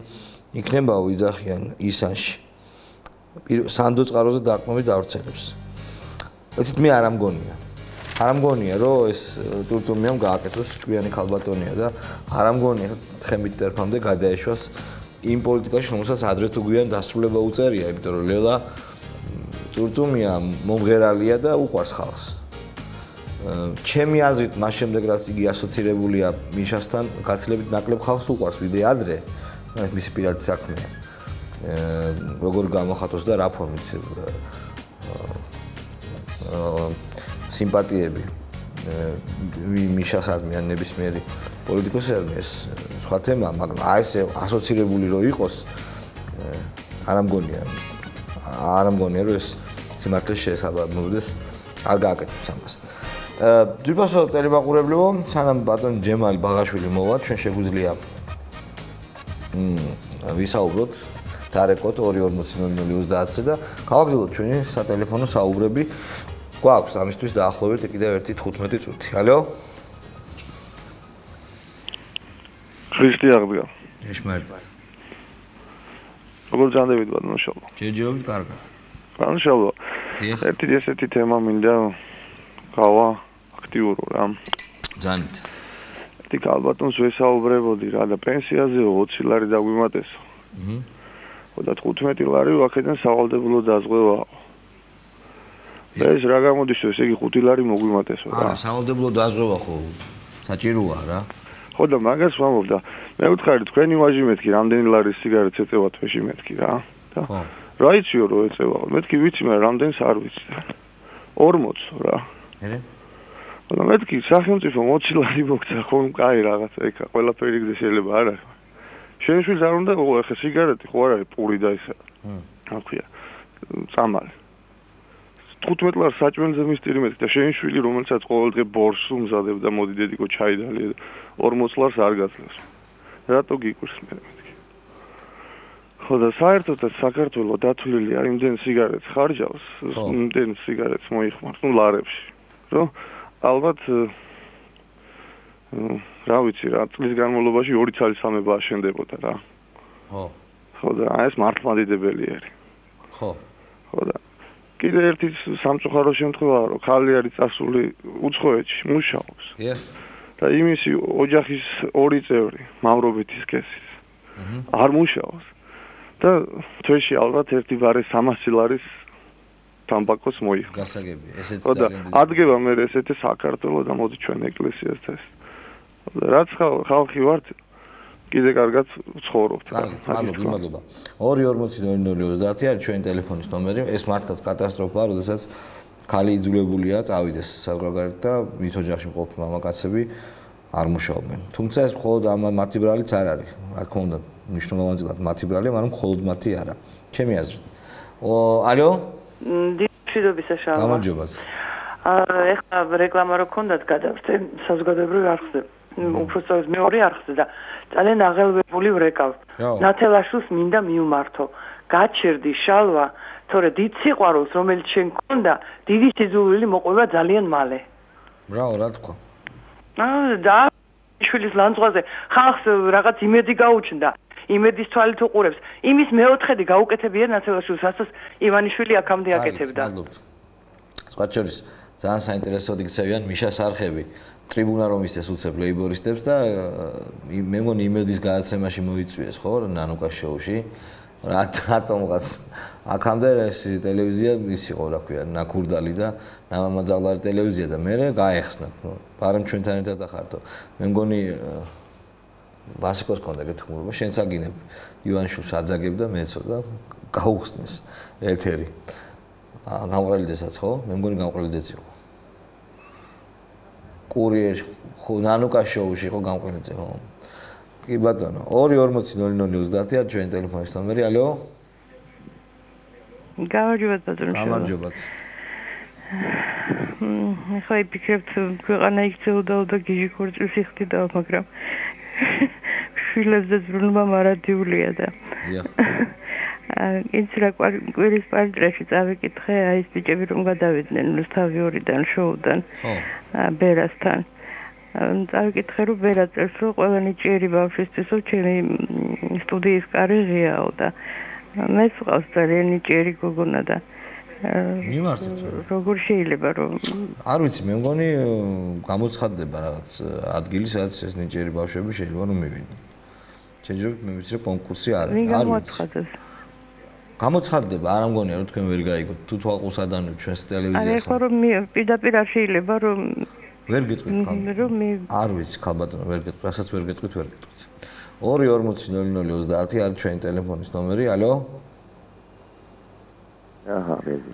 იქნებაო იძახიან ისანში. სანდო წყაროზე დაყრდნობით ავრცელებს. ეცით მე არ ამგონია რომ ეს წურწუმიამ გააკეთოს ჭკვიანი ქალბატონია და არ ამგონია თხემით ტერფამდე გადაეშვას იმ პოლიტიკაში რომელსაც ადრე თუ გვიან დასრულება უწერია, იმიტომ რომ ლელა წურწუმია მომღერალია და უყვარს ხალხს. ჩემი აზრით მას შემდეგ რაც იგი ასოცირებულია მიშასთან გაცილებით ნაკლებ ხალხს უყვარს ვიდრე ადრე, მისი პირადი საქმეა. როგორ გამოხატოს და რა ფორმით სიმპათიები მიშასადმე ან ნებისმიერი პოლიტიკოსადმე ეს სხვა თემაა, მაგრამ ესე ასოცირებული რო იყოს არ ამგონია რომ ეს სიმართლეს შეესაბამებოდეს არ გააკეთებს ამას. ძვირფასო ტელემაყურებლებო, სანამ ბატონი ჯემალი ბაღაშვილი მოვა, ჩვენ შეგვიძლია ვისაუბროთ დარეკოთ 2:40-00-30-ზე და გავაგრძელოთ ჩვენი სატელეფონო საუბრები. გვაქვს ამისთვის დაახლოებით კიდევ 1:15 წუთი. ალო? ხრისტი აღდგა. ეშმარიტად. როგორ ჯანდებით ბატონო შალვა? ჯერჯერობით კარგად. ბატონო შალვა. ესეთი თემა მინდა გავა აქტიურო რა. ძანით. ერთი კალბატონს ვესაუბრებოდი რა და პენსიაზე 20 ლარი დაგვიმატესო. და 15 ლარი ვაქედან სავალდებულო დაზღვევაა. ეს რა გამოდის ეს იგი 5 ლარი მოგვიმატესო რა. არა, სავალდებულო დაზღვევა ხო საჭიროა რა. ხო და მაგას ვამბობ და მე ვთხარი თქვენი ვაჟი მეთქი რამდენი ლარის სიგარეტს ეწევა თვეში მეთქი რა. ხო. რა იციო რომ ეწევა. მეთქი ვიცი მაგრამ რამდენს არ ვიცი. 40 რა. ერე? და მეთქი სახელმწიფო 20 ლარი მოგცა ხო კაი რაღაცა ეკა ყველაფერი გზე შეიძლება არ არის. შენ შვილს არ უნდა ხო სიგარეტი ხო არ არის პური და ისა. რა ქვია. წამალი. 15 ლარს საჭმელზე მისტირი მეთქი და შენ შვილი რომელსაც ყოველდღე ბორს უმზადებ და მოდი დედიკო ჩაი დალია 40 ლარს არ გაძლევს. რატო გიკვირს მე მეთქი. ხო და საერთოდ საქართველოს დათვლილია იმდენ სიგარეტს ხარჯავს, იმდენ სიგარეტს მოიხმარს, ლარებში. რომ ალბათ რა ვიცი რა წლის განმავლობაში 2 წელი სამება აშენდებოდა რა. ხო. ხო და ეს მართლმადიდებელი არის. ხო. ხო და კიდე ერთი სამწუხარო შემთხვევაა რომ ხალი არის წასული უცხოეთში მუშაობს. დიახ. და იმისი ოჯახის 2 წევრი მამრობითის კესის. არ მუშაობს. და თვეში ალბათ ერთი ბარე 300 ლარის თამბაქოს მოიხდა. გასაგები, ესეც ძალიან დიდი. ადგება მე ესეთი საქართველოს და მოდი ჩვენ ეკლესიასთან. რაც ხალხი ვართ კიდე კარგად ვცხოვრობთ. მადლობა. 2:40-00-30 არის ჩვენი ტელეფონის ნომერი. ეს მართლაც კატასტროფაა, როდესაც ქალი იძულებულია წავიდეს საზღვარგარეთ და მის ოჯახში მყოფი მამაკაცები არ მუშაობენ. თუმცა ეს მხოლოდ მათი ბრალიც არ არის. რა თქმა უნდა, მნიშვნელოვანად მათი ბრალია, მაგრამ მხოლოდ მათი არა. ჩემი აზრით. ალო? მშვიდობისა შალვა. გამარჯობა. ეხლა რეკლამა რო ქონდათ გადავწე საზოგადოებრივ არხზე. უბრალოდ მეორე არხზე და ძალიან აღელვებული ვრეკავ. ნათელაშვილს მინდა მიუმართო. გაჩერდი შალვა, თორე დიდ სიყვარულს რომელიც შენ გქონდა, დიდი სიძულვილი მოყვება ძალიან მალე. ბრავო, რა თქვა? და შვილის ლანძღვაზე ხალხს რაღაც იმედი გაუჩნდა. იმედის თვალით უყურებს. იმის მეოთხედი გაუკეთებია ნაცვალაშვილს, რასაც ივანიშვილი აქამდე აკეთებდა. სხვა შორის ძალიან საინტერესოდ იქცევიან მიშას არხები. ტრიბუნა რომ ისეს უცებ ლეიბორისტებს და მე მგონი იმედის გადაცემაში მოიწვიეს, ხო, ნანუკას შოუში. რატომღაც აქამდე ეს ტელევიზია ის იყო, რა ქვია, ნაკურდალი და ნამამაძაღლარი ტელევიზია და მე გაეხსნათ. ბარემ ჩვენთან ერთად ახართო. მე მგონი ბასიკოს კონდა გეთქმულობა, შენც აგინებ. ივანიშვილს აძაგებ და მეცო და გაუხსნეს ეთერი. გამყრელიძესაც ხო? მე მგონი გამყრელიძეც იყო. კურიერში ხო ნანუკას შოუში ხო გამყრელიძე ხო? კი ბატონო 240-0030 არის ჩვენი ტელეფონის ნომერი. ალო? გამარჯობათ ბატონო. გამარჯობათ. ხო იფიქრებთ ქვეყანა იქცეოდა და გიჟი ქორწილს იხდიდა, მაგრამ შვილებზე ზრუნვა მარადიულია და. დიახ. ის რა კვირის პარტრაში წავიკითხე, აი ეს ბიჭები რომ გადავიდნენ რუსთავი 2-დან შოუდან. ხო. ბერასთან. წავიკითხე რომ ბერა წერს რომ ყველანი ჭიერი ბავშვისთვისო ჩემი სტუდიის კარიერაა და მე ვყავს ძალიან ჭიერი გოგონა და მიმართეთ როგორ შეიძლება რომ არ ვიცი მე მგონი გამოცხადდება რაღაც ადგილი სადაც ეს ნიჭიერი ბავშვები შეიძლება რომ მივიდნენ შეიძლება მე ვიცი რომ კონკურსი არის არ ვიცი გამოცხადდება არ მგონია რომ თქვენ ვერ გაიგოთ თუ თვალყურს ადანებ ჩვენს ტელევიზიას აი ხო რომ პირდაპირ არ შეიძლება რომ ვერ გეტყვით ხალბატონო არ ვიცი ხალბატონო ვერ გეტყვით რასაც ვერ გეტყვით 240-0030 არის ჩვენი ტელეფონის ნომერი. ალო? აჰა, ბეზი.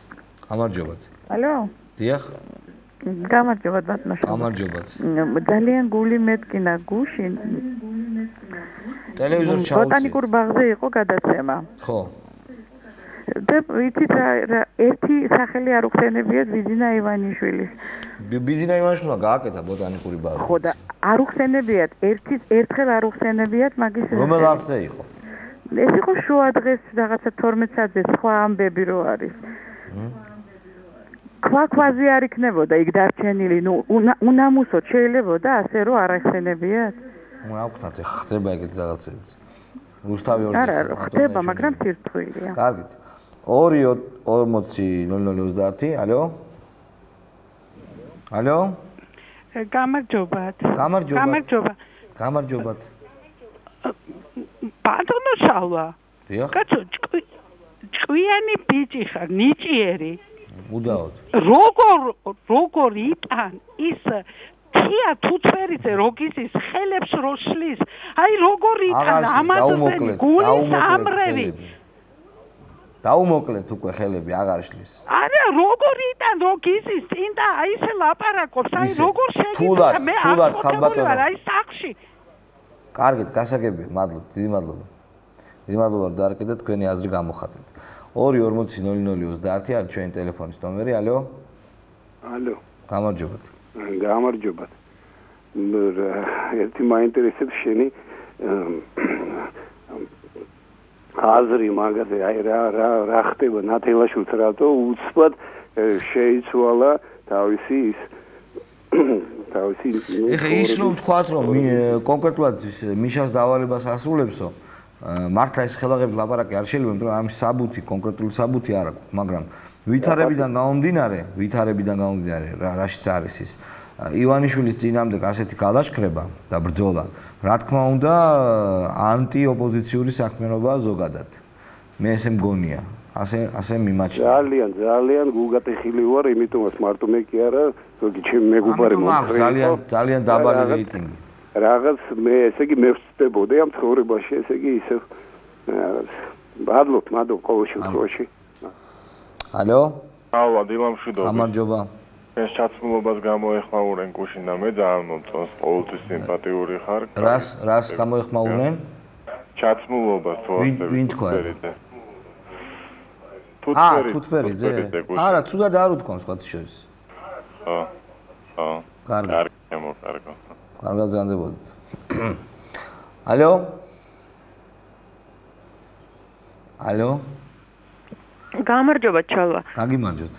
გამარჯობათ. ალო? დიახ. გამარჯობათ ბატონო. გამარჯობათ. ძალიან გული მეტკინა გუშინ. ტელევიზორ ჩაუწი. ბოტანიკურ ბაღზე იყო გადაცემა. ხო. და ვიცით რა ერთი სახელი არ უხსენებიათ ბიძინა ივანიშვილის. ბიძინა ივანიშვილმა გააკეთა ბოტანიკური ბაღი. ხო და არ უხსენებიათ ერთხელ არ უხსენებიათ მაგის რომელ არხზე იყო? ეს იყო შუა დღეს რაღაცა 12 საათზე სხვა ამბები რო არის. ქვაქვაზე არ იქნებოდა იქ დარჩენილი, ნუ უნამუსოდ შეიძლებოდა ასე რომ არ ახსენებიათ? ნუ აკვთათ ხდება ეგეთ რაღაცებს. რუსთავი 2-ზე. არა, ხდება, მაგრამ სირთულეა. კარგით. 240-0030. ალო? ალო? გამარჯობათ. გამარჯობა. გამარჯობათ. ბატონო შალვა. დიახ. კაცო, ჭკვიანი ბიჭი ხარ, ნიჭიერი. მუდაოდ. როგორ იტან ის თია თუთფერიზე როგისის ხელებს როშლის. აი როგორ იტან ამაზე გულის ამრევი. დაუმოკლეთ უკვე ხელები აღარ შლის. არა, როგორ იტან როგისის წინ და აი ეს ლაპარაკობს, აი როგორ შეიძლება მე თულად ხალბატონო. აი სახში. კარგით, გასაგებია, მადლობ, დიდი მადლობა. დიდი მადლობა რომ დაარკიდეთ თქვენი აზრი გამოხატეთ. 240-0030 არის ჩვენი ტელეფონის ნომერი. ალო? ალო. გამარჯობათ. გამარჯობათ. ერთი მაინტერესებს შენი აზრი მაგაზე, აი რა ხდება ნათელაშვილს რატო უცბად შეიცვალა თავისი ეხა ის რომ თქვათ რომ კონკრეტულად მიშას დავალებას ასრულებსო მართლა ეს ხელაღების ლაპარაკი არ შეიძლება, იმიტომ რომ ამის საბუთი, კონკრეტული საბუთი არ აქვს, მაგრამ ვითარებიდან გამომდინარე, რაშიც არის ის ივანიშვილის წინამდე ასეთი გადაშქრება და ბრძოლა, რა თქმა უნდა, ანტიოპოზიციური საქმიანობაა ზოგადად. მე ესე მგონია, ასე მიმაჩნია. ძალიან გულგატეხილი ვარ, იმიტომაც მარტო მე კი არა, ზოგი ჩემი მეგობარი მომხრე. ძალიან დაბალი რეიტინგი. რაღაც მე ესე იგი მე ვწდებოდი ამ ცხოვრებაში, ესე იგი ისე მადლობ ყოველ შემთხვევაში. ალო? ალო, დილამშვიდობა. გამარჯობა. ეს ჩაცმულობას გამოეხმაურენ გუშინ და მე ძალიან მომწონს, ყოველთვის სიმპათიური ხარ. რას გამოეხმაურენ? ჩაცმულობას თუ ასე. ვინ თქვა? თუთფერიძე? არა, ცუდად არ უთქვამს სხვათა შორის. ხო. კარგად. კარგად. კარგად გზანდებოდით. ალო? ალო? გამარჯობა ჩალვა. გაგიმარჯოთ.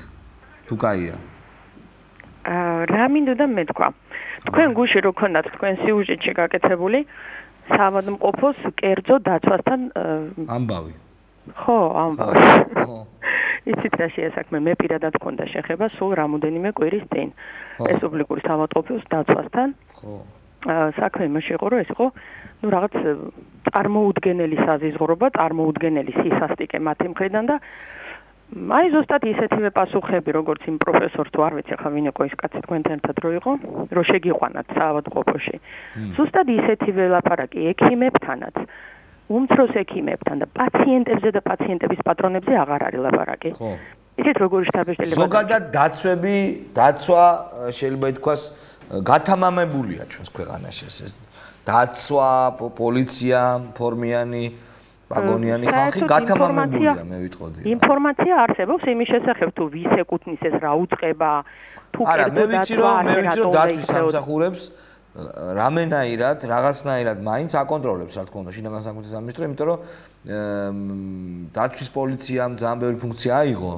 თუ კაია. რა მინდოდა მეთქვა. თქვენ გუში რო ქონდათ თქვენ სიუჟეტში გაკეთებული, საავადმყოფოს კერძო დაცვასთან ამბავი. ხო, ამბავი. იცით რა შეასაქმე, მე პირადად მქონდა შეხება სულ რამოდენიმე კვირის წინ. რესპუბლიკური საავადმყოფოს დაცვასთან. ხო. საქმე იმაში იყო, რომ ეს იყო რაღაც წარმოუდგენელი საზიზღვრობა, წარმოუდგენელი სისასტიკე მათი მხრიდან და აი ზუსტად ისეთივე პასუხები, როგორც იმ პროფესორს თუ არ ვიცი ახლა ვინ იყო ის კაცი თქვენთან ერთად რო იყო, რომ შეგიყვანათ საავადმყოფოში. ზუსტად ისეთივე ლაპარაკი ექიმებთანაც, უმცროს ექიმებთან და პაციენტებზე და პაციენტების პატრონებზე აღარ არის ლაპარაკი. ხო. იცით როგორი შთაბეჭდილება? ზოგადად დაცვა შეიძლება ითქვას გათამამებულია ჩვენს ქვეყანაში ეს დაცვა, პოლიცია, ფორმიანი ვაგონიანი ხალხი გათამამებულია მე ვიტყოდი. ინფორმაცია არსებობს იმის შესახებ თუ ვის ეკუთვნის ეს რა უწყება, თუ არა, მე ვიცი რომ დაცვის სამსახურებს რამენაირად, რაღაცნაირად მაინც აკონტროლებს, რა თქმა უნდა, შინაგან საქმეთა სამინისტრო, იმიტომ რომ დაცვის პოლიციამ ძალიან ბევრი ფუნქცია აიღო,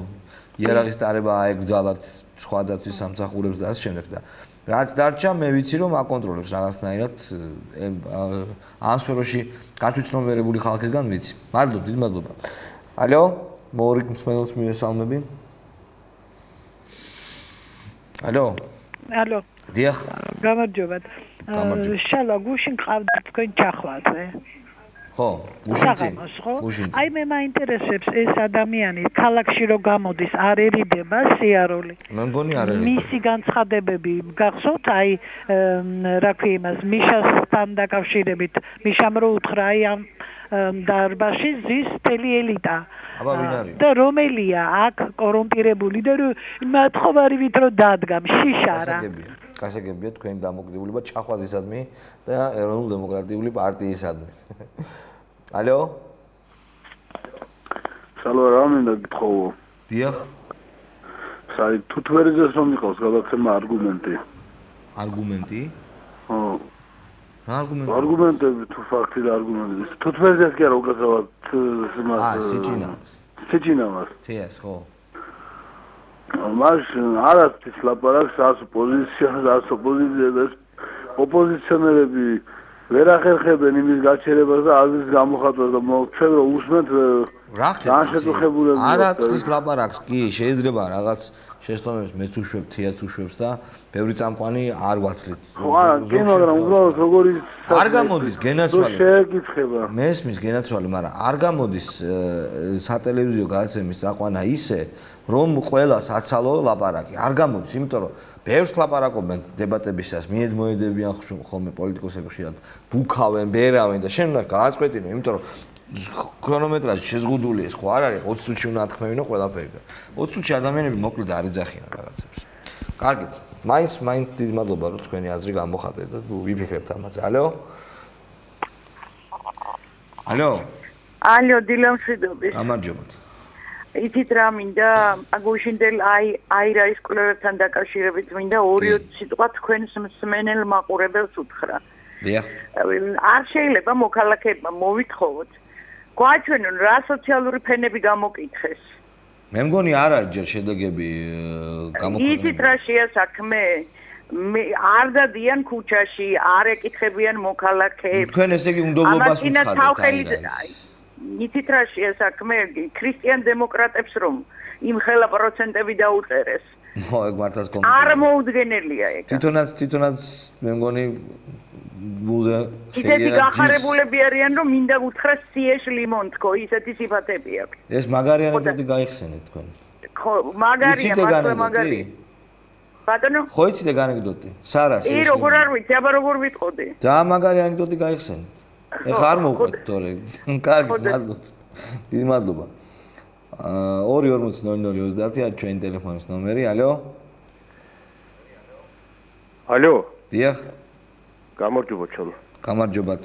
იარაღის ტარება აეგრძალათ სხვა დაცვის სამსახურებს და ასე შემდეგ და რაც დარჩა, მე ვიცი რომ აკონტროლებს რაღაცნაირად ამ სფეროში გათვითცნობიერებული ხალხისგან ვიცი. მადლობ, დიდი მადლობა. ალო, მორიგ მსმენელს მივესალმები. ალო. ალო. დიახ. გამარჯობათ. შალა გუშინ ყავდა თქვენ ჩახვაზე. ხო, გუშინ. აი მე მაინტერესებს ეს ადამიანი ქალაქში რო გამოდის არ ერიდება სიარული. მე მგონი არ ერიდება. მისი განცხადებები გახსოვთ აი რა ქვია იმას მიშასთან დაკავშირებით მიშამ რო უთხრა აი ამ დარბაზში ზის მთელი ელიტა. აბა ვინ არის? და რომელია აქ კორუმპირებული და მათხოვარივით რო დადგა შიშარა. გასაგებია თქვენი დამოკიდებულება ჩახვაზისადმი და ეროვნულ დემოკრატიული პარტიისადმი. ალო? სალო რა მინდა გითხოვო? დიახ. საი თუთვერიძეს რომ იყოს გადაცემა არგუმენტი. არგუმენტი? ხო. რა არგუმენტი? არგუმენტები თუ ფაქტი და არგუმენტები. თუთვერიძეს კი არა უკაცრავად იმას. სიჩინავს. სიჩინავს. თიას, ხო. მას არასდროს ლაპარაკს ას ოპოზიციას ოპოზიციონერები ვერ ახერხებენ იმის გაჩერებას და აზრის გამოხატვას და ჩვენ რომ უსმენთ რა ხდება? არასდროს ლაპარაკს კი შეიძლება რაღაც შეცდომებს მეც უშვებ, თიაც უშვებს და ბევრი წამყვანი არ ვაცლით. ხო, კი, მაგრამ უბრალოდ როგორი არ გამოდის გენაცვალე. შეგიკითხება. მესმის გენაცვალე, მაგრამ არ გამოდის სატელევიზიო გადაცემის წაყვანა ისე რომ ყველას აცალო ლაპარაკი. არ გამოდის, იმიტომ რომ ბევრს ლაპარაკობენ დებატებისას, მიედმოედებიან ხოლმე პოლიტიკოსები ხშირად, ბუქავენ, ბერავენ და შენ უნდა გააწყვეტინო, იმიტომ რომ ქრონომეტრაჟი შეზღუდული ეს ხო არ არის 20 წუთში უნდა ათქმევინო ყველაფერი და 20 წუთში ადამიანები მოკლედ არ ეძახიან რაღაცებს. კარგი, მაინც დიდი მადლობა რომ თქვენი აზრი გამოხატეთ და ვიფიქრებთ ამაზე. ალო? ალო? ალო, დილამშვიდობის. გამარჯობათ. იცით რა მინდა აგუშინდელ აირაის კვლევებთან დაკავშირებით მინდა ორი სიტყვა თქვენს მსმენელ მაყურებელს უთხრა. დიახ. არ შეიძლება მოქალაქეებმა მოვითხოვოთ გვაჩვენონ რა სოციალური ფენები გამოკითხეს. მე მგონი არ არის ჯერ შედეგები გამოკითხული. იცით რა შეასაქმე? არ დადიან ქუჩაში, არ ეკითხებიან მოქალაქეებს. თქვენ ესე იგი უნდობლობას უცხადეთ. იცით რა შეასაქმე? ქრისტიან დემოკრატებს რომ იმ ხელა პროცენტები დაუწერეს. ხო, ეგ მართლაც კომენტარი. არ მოუდგენელია ეგ. თვითონაც მე მგონი ბუზე ისეთი გახარებულები არიან რომ მინდა უთხრა სიეშ ლიმონთქო, ისეთი სიფათები აქვს. ეს მაგარი ანეკდოტი გაიხსენეთ თქვენ. ხო, მაგარია, მაგარი. ბატონო? ხო იცით ეგ ანეკდოტი? სარას. ი როგორ არ ვიცი, აბა როგორ ვიტყოდი? ძალიან მაგარი ანეკდოტი გაიხსენეთ. ეხლა არ მოვყვეთ თორე. კარგი, მადლობა. დიდი მადლობა. 2400030 არის ჩვენი ტელეფონის ნომერი. ალო? ალო? დიახ. გამარჯობა ჩალო. გამარჯობათ.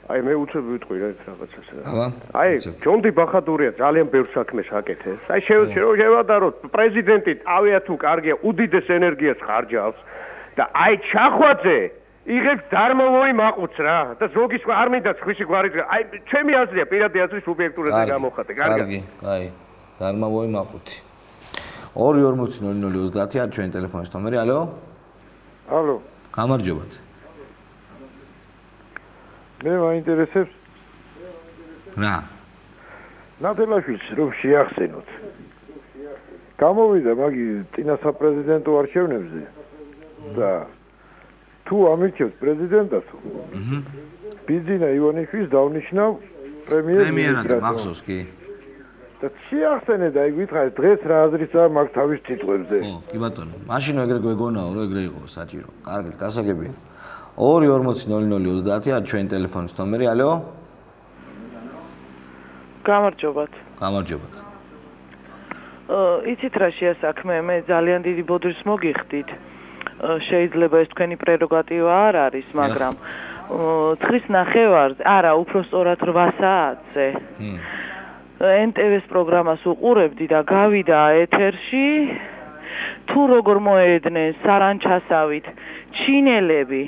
აი მე უცებ ვიტყვი რა ეს რაღაცას. აბა. აი ჯონდი ბახადურია ძალიან ბევრ საქმეს აკეთებს. აი შევადაროთ პრეზიდენტი ავია თუ კარგია უდიდეს ენერგიას ხარჯავს და აი ჩახვაძე იღებს დარმოვოი მაყუც რა და ზოგი სხვა არ მინდა ხვისი გვარი აი ჩემი აზრია პირადი აზრი სუბიექტურაზე გამოხატე კარგი. კარგი. დარმოვოი მაყუთი. 2400030 არის ჩვენი ტელეფონის ნომერი. ალო? ალო. გამარჯობათ. მე მაინტერესებს რა ნათელაშვილს რომ შეახსენოთ გამოვიდა მაგი წინა საპრეზიდენტო არჩევნებზე და თუ ამირჩევს პრეზიდენტად ბიძინა ივანიშვილს დავნიშნავ პრემიერად მახსოვს კი და შეახსენე და იქ ვითხარი დღეს რა აზრისა მაქვს თავის თითოებზე კი ბატონო მაშინ ეგრე გვეგონაო რომ ეგრე იყო საჭირო კარგით გასაგებია 2:40:00:30 არის ჩვენი ტელეფონის ნომერი ალო გამარჯობათ გამარჯობათ იცით რა შეასაქმე მე ძალიან დიდი ბოდრის მოგიხდით შეიძლება ეს თქვენი პრეროგატივა არ არის მაგრამ 9:30 არა უფრო სწორად 8 საათზე NTV-ს პროგრამას უყურებდი და გავიდა ეთერში თუ როგორ მოედნენ სარანჩასავით ჩინელები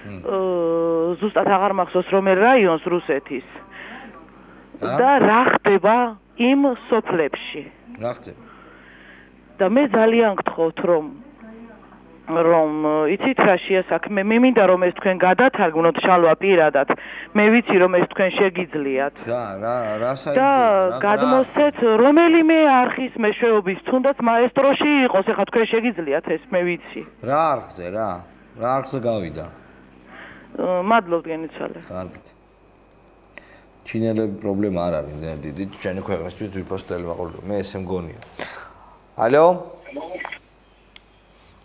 ზუსტად აღარ მახსოვს რომელ რაიონს რუსეთის და რა ხდება იმ სოფლებში რა ხდება და მე ძალიან გთხოვთ რომ იცით რა შეასაქმე მე მინდა რომ ეს თქვენ გადათარგმნოთ შალვა პირადად მე ვიცი რომ ეს თქვენ შეგიძლიათ რა საერთოდ და გადმოსცეთ რომელიმე არხის მეშვეობის თუნდაც მაესტროში იყოს ეხლა თქვენ შეგიძლიათ ეს მე ვიცი რა არხზე გავიდა მადლობთ გენიცვალე კარგით ჩინელები პრობლემა არ არის დიდი ჩვენი ქვეყნისთვის ვიფოსტელი მაყურებელი მე ესე მგონია ალო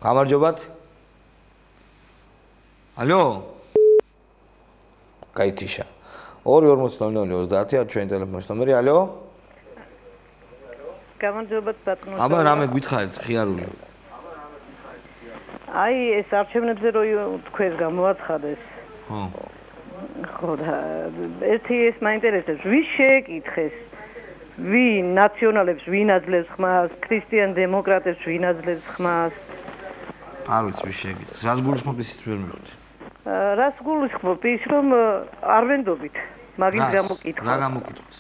გამარჯობათ ალო გაითიშა 2:40:00:30 არის ჩვენი ტელეფონის ნომერი ალო გამარჯობათ ბატონო აბა რამე გითხარით ხიარული აი ეს არჩევნებზე რო თქვენ გამოაცხადეს ხო და ერთი ეს მაინტერესებს ვის შეეკითხეს ვინ ნაციონალებს ვინ აძლევს ხმას ქრისტიან დემოკრატებს ვინ აძლევს ხმას არ ვიცი ვის შეეკითხეს რას გულისხმობთ ისიც ვერ მივხვდი რას გულისხმობთ ის რომ არ ვენდობით მაგის გამოკითხვა რა გამოკითხვის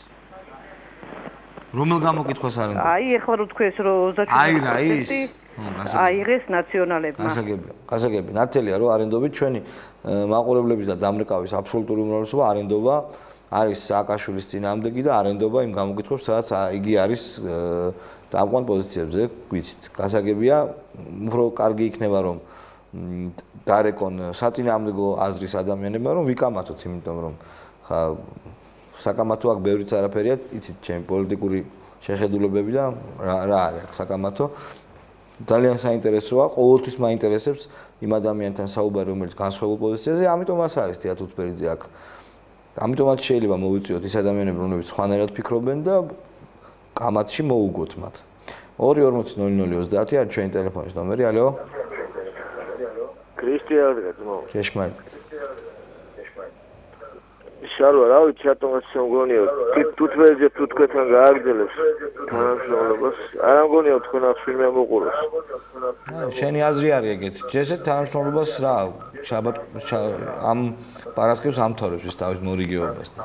რომელ გამოკითხვას არ ვენდობ აი ეხლა რო თქვენს რომ 27% აიღეს ნაციონალებმა გასაგები ნათელია რომ არენდობით ჩვენი მაყურებლების და დამრეკავის აბსოლუტური უმრავლესობა არენდობა არის სააკაშვილის წინააღმდეგი და არენდობა იმ გამოკითხვებს სადაც იგი არის წამყვან პოზიციებზე გვიცით გასაგებია უფრო კარგი იქნება რომ დარეკონ საწინააღმდეგო აზრის ადამიანებმა რომ ვიკამათოთ იმიტომ რომ ხა საკამათო აქ ბევრიც არაფერია იცით ჩემი პოლიტიკური შეხედულებები და რა არის აქ საკამათო ძალიან საინტერესოა ყოველთვის მაინტერესებს იმ ადამიანთან საუბარი რომელიც განსხვავებულ პოზიციაზე ამიტომ ას არის თეატ უთბერიძე აქ ამიტომაც შეიძლება მოვიწიოთ ის ადამიანები რომლებიც სხვანაირად ფიქრობენ და კამათში მოუგოთ მათ 2:40:00:30 არის ჩვენი ტელეფონის ნომერი ალო ქრისტიანი გაწმო შეშმარიტ შალვა რა ვიცი რატომაც შემგონია თუთბერზე თუ თქვენთან გააგრძელებს თანამშრომლობას არ ამგონია თქვენ ახ ფილმი მოყუროს შენი აზრი არის ეგეთი ჯესეთ თანამშრომლობას რა შაბათ ამ პარასკევს ამთავრებს ის თავის მორიგეობას და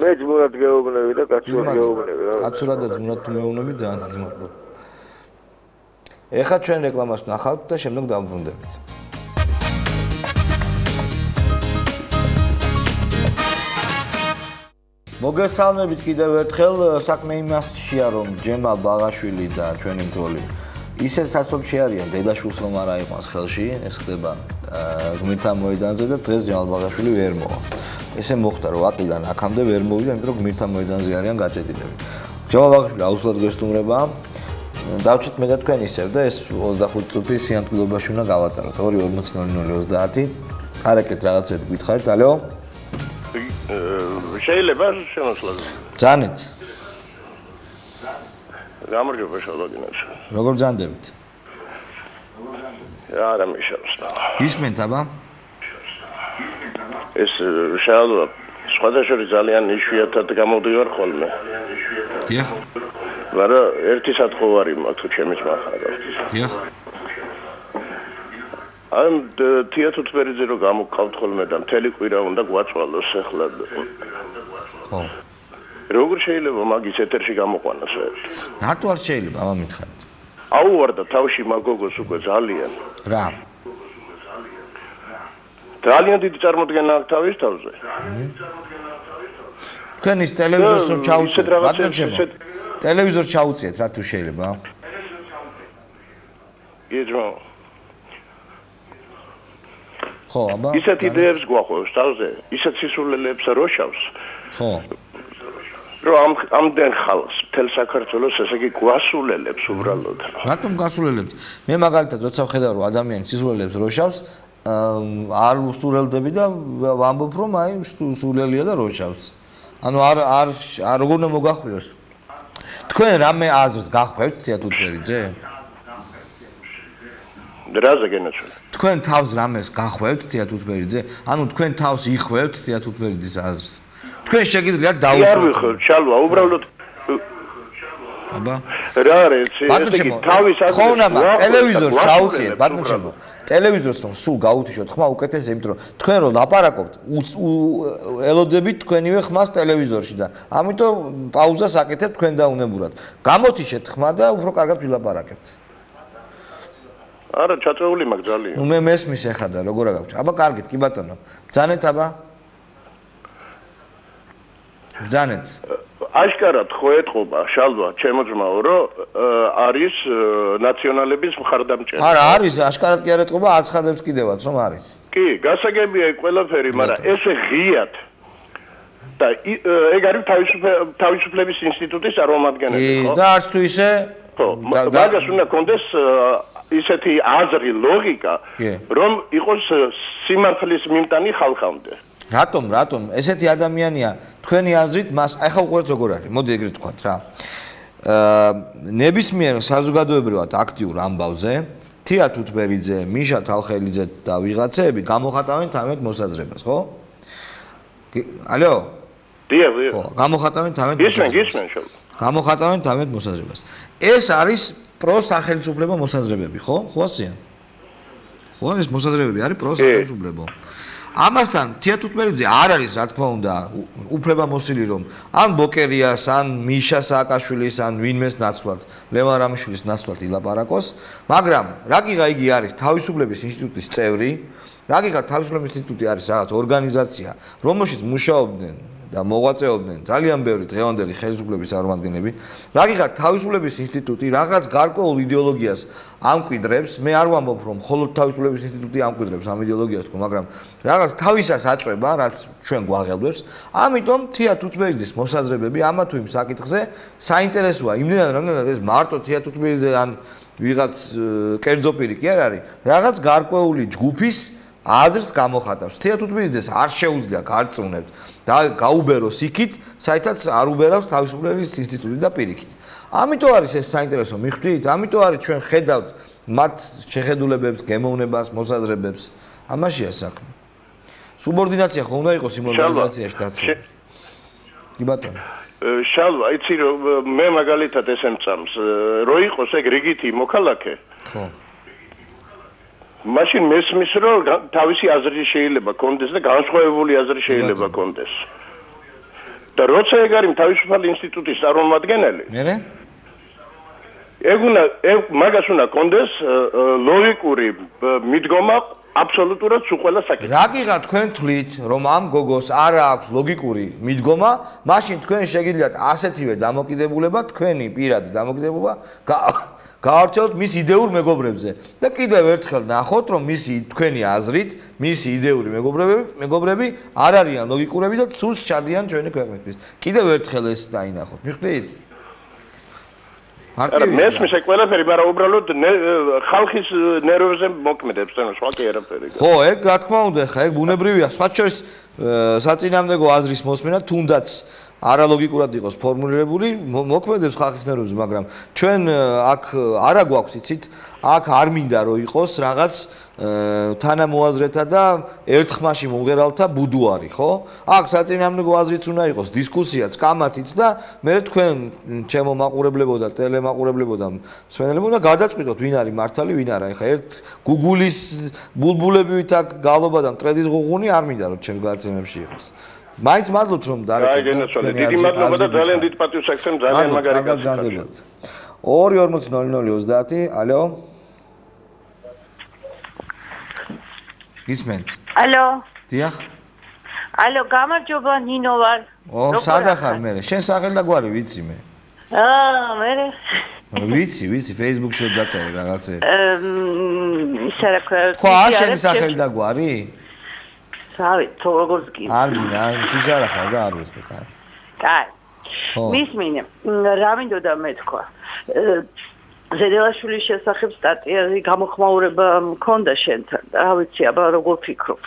მე ძმურად გეუბნები და კაცურად გეუბნები რა კაცურად და ძმურად თუ მეუბნები ძალიან ძმოდი ეხლა ჩვენ რეკლამას ვნახავთ და შემდეგ დავბრუნდებით მოგესალმებით კიდევ ერთხელ საქმე იმაშია რომ ჯემალ ბაღაშვილი და ჩვენი მძღოლი ისეთ საცობში არიან დედაშვილს რომ არ აიყვანს ხელში ეს ხდება გმირთა მოედანზე და დღეს ჯემალ ბაღაშვილი ვერ მოვა ესე მოხდა რომ აკიდან აქამდე ვერ მოვიდა იმიტომ რომ გმირთა მოედანზე არიან გაჭედილები ჯემალ ბაღაშვილი აუცილებლად გვესტუმრება დავჭით მე და თქვენ ისევ და ეს 25 წუთი სიამტკბილობაში უნდა გავატაროთ 2:40:00:30 არაკეთ რაღაცები გითხარით ალო შეიძლება შემოსვლას ძანეთ გამარჯობა შალვაგინას როგორ ძანდებით არა მიშავს ისმენთ აბა ეს შალვა სხვადასხვა ძალიან იშვიათად გამოდივარ ხოლმე დიახ მაგრამ ერთი სათხოვარი მაქვს ჩემის მახარად დიახ ამ თეატ უთბერიძე რომ გამოგყავთ ხოლმე და მთელი კვირა უნდა გვაწვალოს ახლა ხო როგორ შეიძლება მაგის ეთერში გამოყვანას რატო არ შეიძლება ამა მითხარით აუვარდა თავში მაგოგოს უკვე ძალიან რა ძალიან დიდი წარმოდგენა აქვს თავის თავზე. თქვენ ის ტელევიზორს რომ ჩაუწიეთ, ბატონო ჩემო. ტელევიზორს ჩაუწიეთ რა თუ შეიძლება? იძო. ხო, აბა. ისეთ იდეებს გვახოვს თავზე, ისეთ სისულელებს როშავს. ხო. რომ ამდენ ხალხს მთელ საქართველოს ესე იგი გვასულელებს უბრალოდ. რატომ გასულელებთ? მე მაგალითად როცა ვხედავ რომ ადამიანი სისულელებს როშავს, არ უსულელდები და ვამბობ რომ აი სულელია და როშავს. ანუ არ როგორ უნდა მოგახვიოს? თქვენ რამე აზრს გახვევთ თეატურთვერიძე? რაზე გენაცვლე? თქვენ თავს რამეს გახვევთ თეატურთვერიძე? ანუ თქვენ თავს იხვევთ თეატურთვერიძის აზრს? თქვენ შეგიძლიათ დაუშვათ. არ ვიხარ, შალვა, უბრალოდ აბა. რა არის? ესე იგი თავის აზრს ხონამა ტელევიზორს ჩაუწიეთ, ბატონო ჩემო. ტელევიზორს რომ სულ გაუთიშოთ ხმა უკეთესია, იმიტომ რომ თქვენ რომ ლაპარაკობთ, ელოდებით თქვენივე ხმას ტელევიზორში და ამიტომ პაუზას აკეთებთ თქვენ დაუნებურად. გამოთიშეთ ხმა და უფრო კარგად ვილაპარაკებთ. არა, ჩაწეული მაგ ძალიან. ნუ მე მესმის ეხლა და როგორ აგაქვს? აბა კარგით, კი ბატონო. ბძანეთ აბა. ბძანეთ. აშკარად ხო ეთყობა შალვა ჩემო ძმაო რომ არის ნაციონალების მხარდამჭერი. არა, არის, აშკარად კი არ ეთყობა, აცხადებს კიდევაც რომ არის. კი, გასაგებია ყველაფერი, მაგრამ ესე ღიად და ეგ არის თავისუფლების ინსტიტუტის წარმომადგენელი, ხო? და არც თუ ისე ხო, მაგას უნდა კონდეს ისეთი აზრი, ლოგიკა, რომ იყოს სიმართლის მიმტანი ხალხამდე. რატომ ესეთი ადამიანია თქვენი აზრით მას ახლა უყურეთ როგორ არის მოდი ეგრეთ ვთქვათ რა ნებისმიერ საზოგადოებრივად აქტიურ ამბავზე თია თუთბერიძე მიშა თავხელიძე და ვიღაცეები გამოხატავენ თამეთ მოსაზრებას ხო ალო დიახ ხო გამოხატავენ თამეთ გისმენ გამოხატავენ თამეთ მოსაზრებას ეს არის პროსახელმწიფო მოსაზრებები ხო ასეა ხო ეს მოსაზრებები არის პროსახელმწიფო ამასთან თეატურთმერიძე არ არის რა თქმა უნდა უფლებამოსილი რომ ან ბოკერიას ან მიშა სააკაშვილის ან ვინმეს ნაცვლად ლევან რამიშვილის ნაცვლად ილაპარაკოს მაგრამ რაგიღა იგი არის თავისუფლების ინსტიტუტის წევრი რაგიღა თავისუფლების ინსტიტუტი არის რაღაც ორგანიზაცია რომელშიც მუშაობდნენ და მოღვაწეობდნენ ძალიან ბევრი დღევანდელი ხელისუფლების წარმომადგენლები რაგიღა თავისუფლების ინსტიტუტი რაღაც გარკვეულ იდეოლოგიას ამკვიდრებს მე არ ვამბობ რომ მხოლოდ თავისუფლების ინსტიტუტი ამკვიდრებს ამ იდეოლოგიას თქო მაგრამ რაღაც თავისას აწვება რაც ჩვენ გვაღელვებს ამიტომ თია თუთბერიძის მოსაზრებები ამა თუ იმ საკითხზე საინტერესოა იმდენად რამდენად ეს მარტო თია თუთბერიძე ან ვიღაც კერძო პირი კი არ არის რაღაც გარკვეული ჯგუფის აზრს გამოხატავს თია თუთბერიძეს არ შეუძლია გარწმუნებთ და გაუბეროს იქით, საერთოდ არ უბერავს თავისუფლების ინსტიტუტი და პირიქით. ამიტომ არის ეს საინტერესო მიხვდით, ამიტომ არის ჩვენ ხედავთ მათ შეხედულებებს, გემოვნებას, მოსაზრებებს. ამაშია საქმე. სუბორდინაცია ხო უნდა იყოს იმ ორგანიზაციაში დაცული. კი ბატონო. შალვა, იცი რომ მე მაგალითად ეს ემწამს, რო იყოს ეგ რიგითი მოქალაქე. ხო. მაშინ მესმის რომ თავისი აზრი შეიძლება კონდეს და განსხვავებული აზრი შეიძლება კონდეს. და როცა ეგ არის თავისუფალი ინსტიტუტის წარმომადგენელი. მე? ეგ მაგას უნდა კონდეს ლოგიკური მიდგომა აბსოლუტურად სულ ყველა საკითხზე. რაგიღა თქვენ თვლით რომ ამ გოგოს არ აქვს ლოგიკური მიდგომა, მაშინ თქვენ შეგიძლიათ ასეთივე დამოკიდებულება, თქვენი პირადი დამოკიდებულება გაარჩევთ მის იდეურ მეგობრებზე და კიდევ ერთხელ ნახოთ რომ მისი თქვენი აზრით მისი იდეური მეგობრები არ არიან ლოგიკურები და ცუს ჩადიან ჩვენი ქვეყნისთვის. კიდევ ერთხელ ეს დაინახოთ. მიხვდით? არა მესმის ეგ ყველაფერი, მაგრამ უბრალოდ ხალხის ნერვებზე მოქმედებს, ანუ სხვა კი არაფერი. ხო, ეგ რა თქმა უნდა, ხა ეგ ბუნებრივია. სხვა შორის საწინააღმდეგო აზრის მოსმენა თუნდაც არალოგიკურად იყოს ფორმულირებული, მოქმედებს ხალხის ნერვებზე, მაგრამ ჩვენ აქ არა გვაქვს, იცით, აქ არ მინდა რომ იყოს რაღაც თანამოაზრეთა და ერთხმაში მომღერალთა ბუდუარი, ხო? აქ საწინააღმდეგო აზრიც უნდა იყოს, დისკუსიაც, კამათიც და მე თქვენ ჩემო მაყურებლებო და ტელემაყურებლებო და მსმენელებო და გადაწყვიტოთ ვინ არის მართალი, ვინ არა. ეხა ერთ გუგულის ბულბულებით აქ გალობა და მტრედის ღუღუნი არ მინდა რომ ჩემს გადაცემებში იყოს. მაინც მადლობთ რომ დარეკეთ. დიდი მადლობა და ძალიან დიდ პატივს აქცევთ, ძალიან მაგარი გაცნობა. 2:40:00:30. ალო. გისმენთ? ალო. დიახ. ალო, გამარჯობა, ნინო ვარ. სადა ხარ მე? შენ სახელი და გვარი ვიცი მე. მე. ვიცი, Facebook-ში დაწერე რაღაცები. ისე რა ქვია. ხო, შენი სახელი და გვარი? სავით, როგორც კი. არ გინდა, სიჟარა ხარ და არ ვიცი, კაი. კაი. მისმინე, რა მინდოდა მეთქვა. ზედელაშვილის შესახებ სტატიაზე გამოხმაურება მქონდა შენთან. რა ვიცი, აბა როგორ ფიქრობ?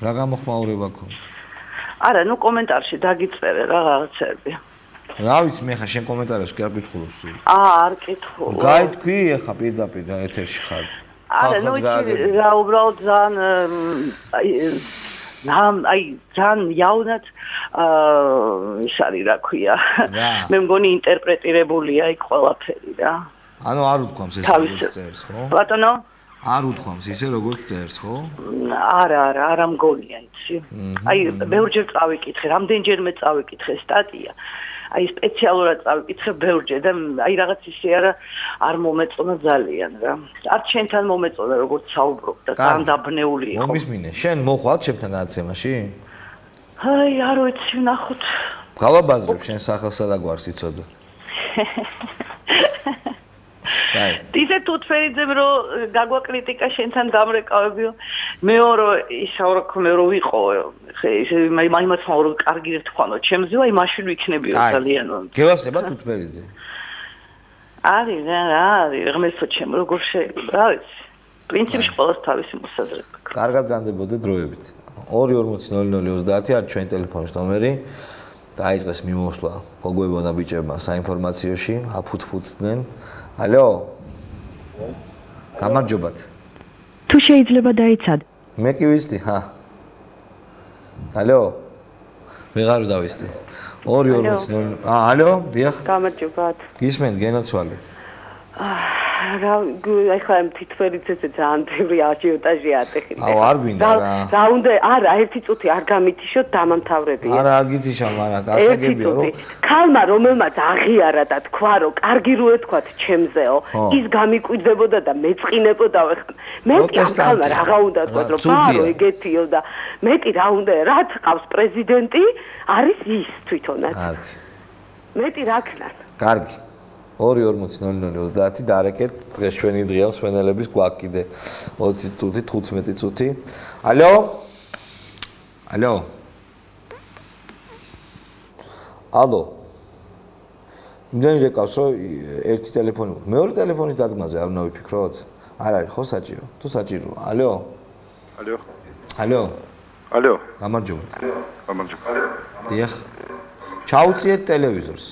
რა გამოხმაურება ქონდა? არა, ნუ კომენტარში დაგიწერე რაღაცები. რა ვიცი, მე ხა შენ კომენტარებში კი არ გითხულობ სულ. არ კითხულობ. გაითქვი ახლა პირდაპირ ეთერში ხარ. არა, ნუ რა უბრალოდ ძალიან ძალიან იავნად ის არის რა ქვია. მე მგონი ინტერპრეტირებულია იქ ყველაფერი რა. ანუ არ უთქვამს ეს როგორც წერს, ხო? ბატონო? არ უთქვამს ისე როგორც წერს, ხო? არა მგონია იცი. აი ბევრჯერ წავიკითხე, რამდენჯერმე წავიკითხე სტატია. აი სპეციალურად წავიკითხე ბევრჯერ და აი რაღაც ისე არ მომეწონა ძალიან რა. არც შენთან მომეწონა როგორც საუბრობ და ძალიან დაბნეული იყო. მომისმინე, შენ მოხვალ ჩემთან გადაცემაში? აი არ ვიცი ნახოთ. გავაბაზრებ შენ სახელსა და გვარს იცოდო. კაი. ისე თუთფერიძემ რო გაგვაკრიტიკა შენთან დამრეკავებიო. მეორე ისაურო რო ვიყო ისე მაიმაც რო კარგი რთქვანო ჩემზე აი მაშინ ვიქნებიო ძალიან. გევასება თუთფერიძე. არის ღმერთო ჩემ როგორ შეიძლება რა ვიცი. პრინციპში ყველას თავისი მოსაზრება. კარგად განდებოდე დროებით. 2:40:00:30 არის ჩვენ ტელეფონის ნომერი. დაიწყეს მიმოსვლა გოგოებმა და ბიჭებმა საინფორმაციოში, აფუთფუთდნენ. ალო. გამარჯობათ. თუ შეიძლება დაიცად. მე კი ვიცი, ჰა. ალო. ვეღარ დავისდი. 2:40. ალო, დიახ. გამარჯობათ. გისმენთ გენოცვალი. რა აი ხა ამ თითფერიძეზე ძალიან ბევრი აჯიოტაჟი ატეხი. აუ არ გვინდა რა. რა უნდა არა ერთი წუთი არ გამითიშოთ დამამთავრებია. არა არ გითიშა მაგრამ გასაგებია რომ ქალმა რომელმაც აღიარა და თქვა რომ კარგი რო ეთქვათ ჩემზეო ის გამიკვირდებოდა და მეწყინებოდა ხა. მე კი ამ ქალმა რაღა უნდა თქვა რომ ბარო ეგეთიო და მე კი რა უნდა რა თყავს პრეზიდენტი არის ის თვითონაც. მეტი რა ქნან. კარგი. 2:40:30 დარეკეთ დღეს ჩვენი დღეა მსვენელების გვაქვს კიდე 20 წუთი 15 წუთი. ალო? ალო? ალო? იმდენი რეკავს რომ ერთი ტელეფონი გვაქვს. მეორე ტელეფონის დადგმაზე არ უნდა ვიფიქროთ? არ არის ხო საჭირო? თუ საჭიროა. ალო? ალო? ალო? ალო? გამარჯობა. გამარჯობა. დიახ. ჩაუწიეთ ტელევიზორს.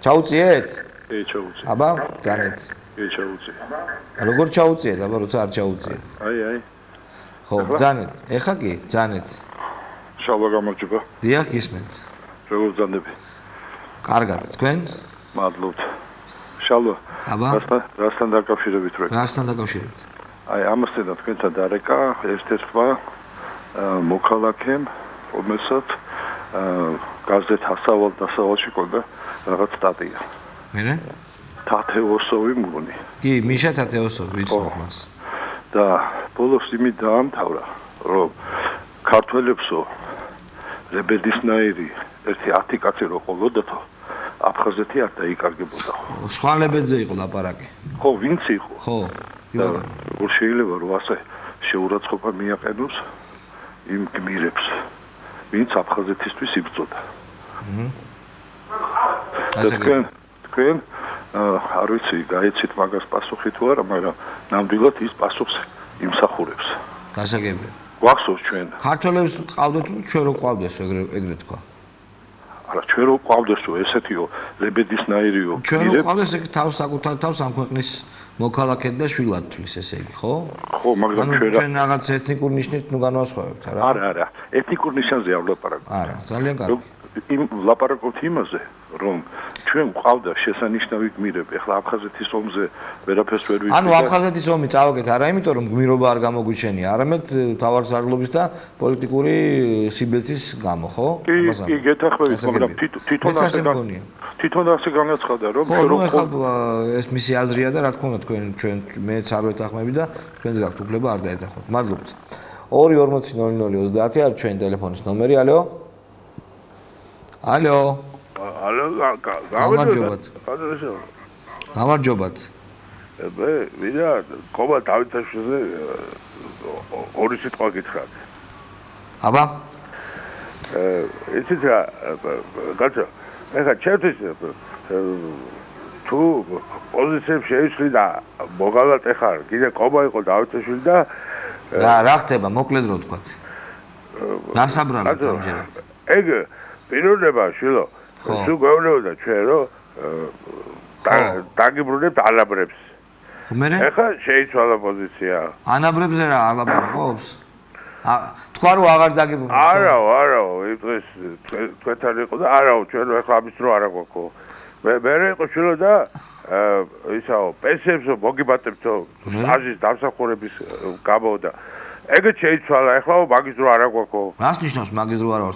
ჩაუწიეთ? ჩაუწიეთ. აბა, განეთ. ჩაუწიეთ. როგორ ჩაუწიეთ? აბა, როცა არ ჩაუწიეთ. აი. ხო, განეთ. ეხა კი, განეთ. შალვა გამარჯობა. დიახ, გისმენთ. როგორ ძანდები? კარგად, თქვენ? მადლობთ. შალვა. აბა. რასთან დაკავშირებით რო? რასთან დაკავშირებით? აი, ამასთან და თქვენთან დარეკა ერთ-ერთმა მოქალაქემ, რომელსაც გაზეთ დასავალში ყოდა რაღაც სტატია. მერე? თათეოსოვი მგონი. კი, მიშა თათეოსოვი ვიცნობ მას. და ბოლოს იმით დაამთავრა, რომ ქართველებსო ლებედისნაირი ერთი 10 კაცი რო ყოლოდათო აფხაზეთი არ დაიკარგებოდა ხო? სხვა ლებედზე იყო ლაპარაკი. ხო, ვინც იყო? ხო. როგორ შეიძლება რომ ასე შეურაცხყოფა მიაყენოს იმ გმირებს, ვინც აფხაზეთისთვის იბრძოდა. თქვენ არ ვიცი, გაიცით მაგას პასუხი თუ არა, მაგრამ ნამდვილად ის პასუხს იმსახურებს. გასაგებია. გვახსოვს ჩვენ. ქართველებს ყავდეთ თუ ჩვენ რო ყავდეს ეგრე თქვა. არა, ჩვენ რო ყავდეს თუ ესეთიო ლებედისნაირიო. ჩვენ რო ყავდეს ეგ თავს საკუთარ თავს ამ ქვეყნის მოქალაქედ და შვილად თვლის ესე იგი, ხო? ხო, მაგრამ ჩვენ რაღაც ეთნიკურ ნიშნით ნუ განვასხვავებთ, არა? არა, ეთნიკურ ნიშანზე არ ვლაპარაკობ. არა, ძალიან კარგი. იმ ვლაპარაკობთ იმაზე, რომ ჩვენ ყავდა შესანიშნავი გმირები, ახლა აფხაზეთის ომზე ვერაფერს ვერ ვიცი. ანუ აფხაზეთის ომი წავაგეთ არა იმიტომ რომ გმირობა არ გამოგვიჩენია, არამედ თავარსარგლობის და პოლიტიკური სიბეცის გამო, ხო? კი, გეთახმებით, მაგრამ თვითონ ასე განაცხადა რომ ხო ეხლა ეს მისი აზრია და რა თქმა უნდა ჩვენ მეც არ ვეთანხმები და თქვენს გაქვთ უფლება არ დაეთანხმოთ. მადლობთ. 2400030 არის ჩვენი ტელეფონის ნომერი. ალო? ალო? ალო, გამარჯობათ. გამარჯობათ. ვიდა ყომა დავითაშვილზე ორი სიტყვა გითხრათ. აბა? იცით რა, გაჩა, ეხლა ჩემთვის თუ პოზიციებს შეიცვლი და მოგალატე ხარ, კიდე ყომა იყო დავითაშვილი და რა ხდება, მოკლედ რო თქვათ. დასაბრალად ამჯერად. ეგ პიროვნება შვილო, თუ გვეუბნებოდა ჩვენ რომ დაგიბრუნებთ ალაბრებს. მერე? ეხლა შეიცვალა პოზიცია. ანაბრებზე რა ალაპარაკობს? თქვა რომ აღარ დაგიბრუნებთ. არა, იმ დღეს თქვენთან იყო და არა, ჩვენ ეხლა ამის დრო არა გვაქვს. მე იყო შვილო და ისაო, პენსიებს მოგიბატებთო, აზის დამსახურების გამო და ეგეც შეიცვალა, ეხლა მაგის დრო არა გვაქვს. რას ნიშნავს მაგის დრო არა?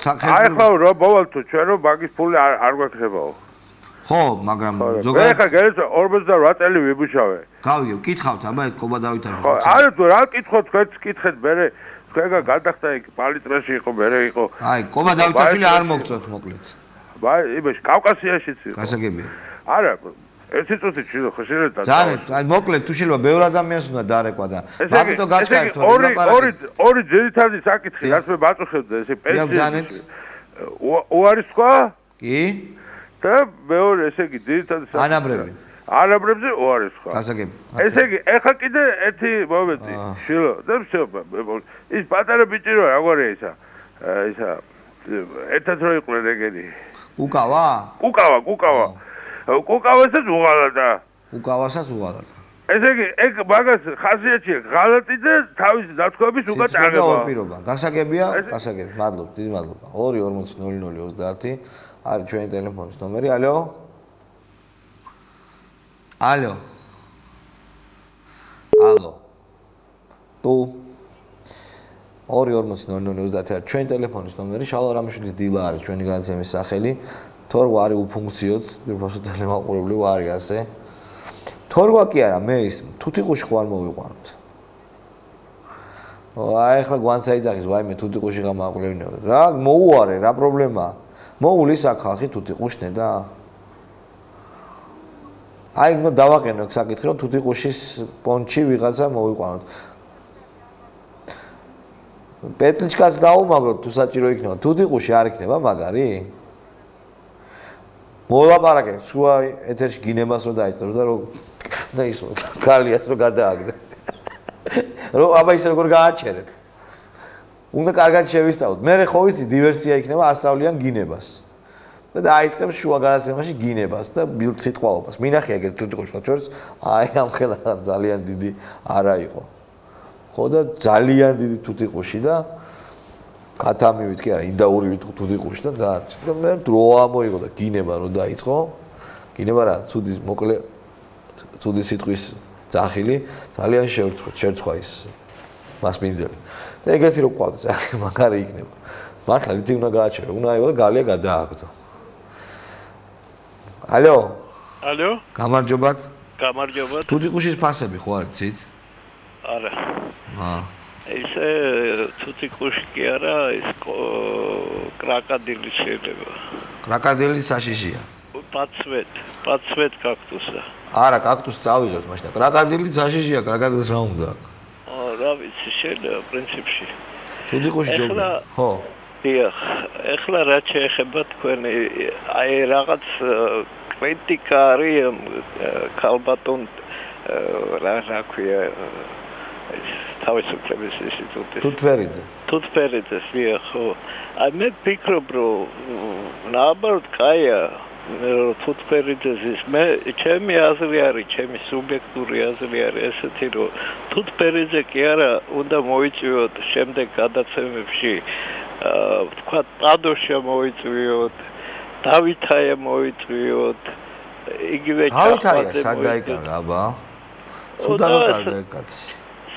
ეხლა რომ მოვალთო ჩვენ რომ მაგის ფული არ გვაქვს. ხო, მაგრამ ზოგადად ეხლა გერეც 48 წელი ვიბუშავე. გავიგე, კითხავთ, აბა ეს ყობა დავითაშვილ. ხო, არა თუ რა კითხოთ, თქვენც კითხეთ, მე თქვენგან გადახდა იქ პალიტრაში იყო, მე იყო. აი, ყობა დავითაშვილი არ მოგწოთ მოკლედ. იმაში კავკასიაშიც იყო. გასაგებია. არა, ერთი წუთი ჩილო ხო შეიძლება. ძალიან, აი მოკლედ თუ შეიძლება ბევრ ადამიანს უნდა დარეკვა და მაგიტო გაჩქარეთ ორი ძირითადი საკითხი, რაც მე ბაწუხებდა ესე პენსიები. უარის თქვა? კი. და მეორე ესე იგი ძირითადი საკითხი. ანაბრები. ანაბრებზე უარის თქვა. გასაგებია. ესე იგი, ეხლა კიდე ერთი მომენტი, შილო, და всё, ის პატარა ბიჭი რა როგორია ისა ერთად რო იყვნენ ეგენი. უკავა? უკავასაც უღალატა. უკავასაც უღალატა. ესე იგი, ეგ მაგას ხასიათია ღალატი და თავის დათქვების უკან წაგება. პირობა. გასაგებია, გასაგები. მადლობ, დიდი მადლობა. 2400030 არის ჩვენი ტელეფონის ნომერი. ალო? ალო? ალო? თუ 2400030 არის ჩვენი ტელეფონის ნომერი. შალვა რამიშვილის დილა არის ჩვენი განაცემის სახელი. თორღვა არის უფუნქციოდ, უბრალოდ ტელემაყურებლი ვარი ასე. თორღვა კი არა, მე ის თუთიყუში ხო არ მოვიყვანოთ. აი ახლა გვანცაიძახის, ვაიმე თუთიყუში გამაყურებინებოდ. რა მოუარე, რა პრობლემაა? მოულის აქ ხალხი თუთიყუშნე და აი ნუ დავაყენო ეგ საკითხი, რომ თუთიყუშის პონჩი ვიღაცა მოვიყვანოთ. პეტლიჩკაც დაუმაგროთ თუ საჭირო იქნება. თუთიყუში არ იქნება მაგარი? მოლაპარაკე, შუა ეთერში გინებას რო დაიწყებს და რო და ის გალიას რო გადააგდე. რო აბა ისე როგორ გააჩერებ. უნდა კარგად შევისწავლოთ. მე ხო ვიცი დივერსია იქნება ასწავლიან გინებას. და დაიწყებს შუა გადაცემაში გინებას და ბილდ სიტყვაობას. მინახე ეგეთ თუთიყუშს შორს, აი ამ ხელა ძალიან დიდი არა იყო. ხო და ძალიან დიდი თუთიყუში და კათამივით კი არა, ინდაურივით თუთიყუში და დაარჩი. და მე დრო ამოიღო და გინება რო დაიწყო. გინება რა, ცუდის მოკლე ცუდი სიტყვის ძახილი, ძალიან შერცხვა ის მასპინძელი. და ეგეთი რო ყავდა, მაგარი იქნება. მართლა რითი უნდა გააჩერო, უნდა აიღო და გალია გადააგდო. ალო? ალო? გამარჯობათ. გამარჯობათ. თუთიყუშის ფასები ხო არის ცით? არა. ესე თუთიყუში კი არა, ეს კრაკადილი შეიძლება. კრაკადილი საშიშია. პაცვეთ კაქტუსა. არა, კაქტუსს წავიღოთ მაშინ. კრაკადილი საშიშია, კრაკადილს რა უნდა აქვს? რა ვიცი, შეიძლება პრინციპში. თუთიყუში ჯობია. ხო. დიახ, ეხლა რა შეეხება თქვენი აი რაღაც კრიტიკა არის ქალბატონ რა ქვია თავისუფლების ინსტიტუტის თუთფერიძე ხო აი მე ვფიქრობ რომ ნაბართ კაია თუთფერიძეს მე ჩემი აზრი არის ჩემი სუბიექტური აზრი არის ესეთი რომ თუთფერიძე კი არა უნდა მოიწვიოთ შემდეგ გადაცემებში თქვა ტადოშია მოიწვიოთ დავითაია მოიწვიოთ იგივე ჩახაძე სად დაიკარგა აბა ცუდა რა კარგა კაცი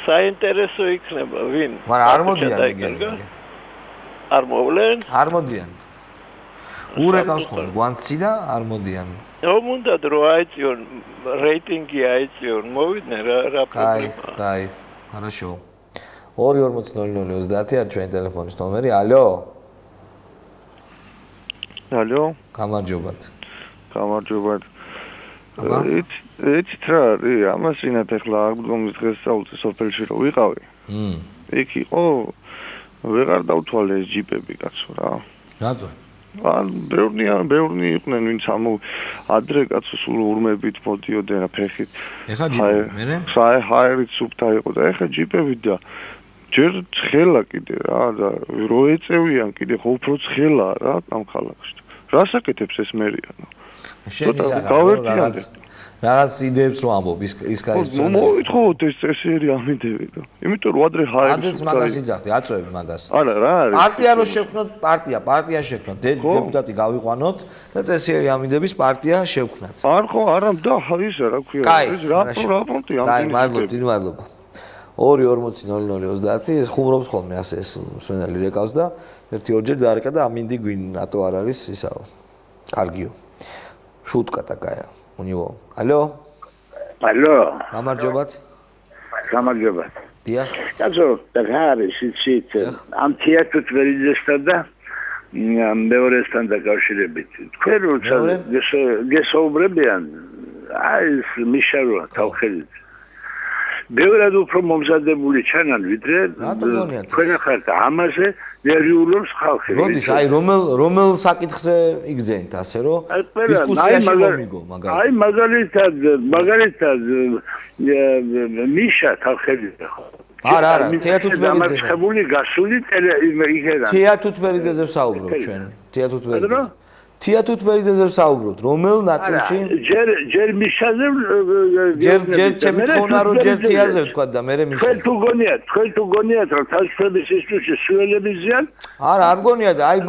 საინტერესო იქნება ვინ მაგრამ არ მოდიან ეგენი არ მოვლენ არ მოდიან ურეკავს ხოლმე გვანცი და არ მოდიან. მომუნდათ რომ აიწიონ რეიტინგი აიწიონ მოვიდნენ რა პრობლემაა. კაი, хорошо. 2400030 არ ჩვენ ტელეფონის ნომერი. ალო. ალო. გამარჯობათ. გამარჯობათ. ეც რა არის ამას ვინათ ახლა აღდგომის დღესასწაულზე სოფელში რო ვიყავი. იქ იყო ვეღარ დავთვალე ეს ჯიპები კაცო რა. რატო? ბევრნი იყვნენ ვინც ადრე კაცო სულ ურმებით მოდიოდნენ ფეხით. ეხა ჯიპები მერე? ჰაერით სუფთა იყო და ეხა ჯიპები და ჯერ ცხელა კიდე რა და რო ეწევიან კიდე ხო უფრო ცხელა რა ამ ქალაქში. რას აკეთებს ეს მერია? რაღაც იდეებს რო ამბობ ის კაცი. მოვითხოვოთ ეს წესიერი ამიდები და იმიტომ რომ ადრე ჰაერით ადრეც მაგას იძახდი, აწვევი მაგას. არა რა არის? პარტია რო შევქნოთ, პარტია შევქნოთ, დეპუტატი გავიყვანოთ და წესიერი ამიდების პარტია შევქნათ. არ ხო, არა და ის რა ქვია, ეს რა პრონტი ამ. კაი, მადლობა. 2400030 ეს ხუმრობს ხოლმე ასე ეს სვენელი რეკავს და ერთი-ორჯერ დაარეკა და ამინდი გვინ რატო არ არის ისაო. კარგიო. შუტკა такая у него. Алло. Алло. გამარჯობათ. გამარჯობათ. დიახ. კაცო, და არის ისიც ამ თეატრს ვერიძესთან და მეორესთან დაკავშირებით. თქვენ როცა გესაუბრებიან აი ეს მიშარო თავხედით. ბევრად უფრო მომზადებული ჩანან ვიდრე თქვენ ახართ ამაზე ნერვიულობს ხალხი. როდის აი რომელ საკითხზე იგზენთ ასე რომ დისკუსიაში მომიგო მაგალითად. აი მაგალითად მიშა თავხედით ხო. არა, თეატუთბერიძე. დამარცხებული გასული იქიდან. თეატუთბერიძეზე ვსაუბრობ ჩვენ. თეატუთბერიძეზე ვსაუბრობთ, რომელ ნაწილში? ჯერ მიშაზე ჯერ ჩემი თხოვნა რომ ჯერ თეატრზე ვთქვა და მე მიშა. თქვენ თუ გონიათ რომ თავისუფლების ინსტიტუტში სულელები ზიან? არა, არ გონია და აი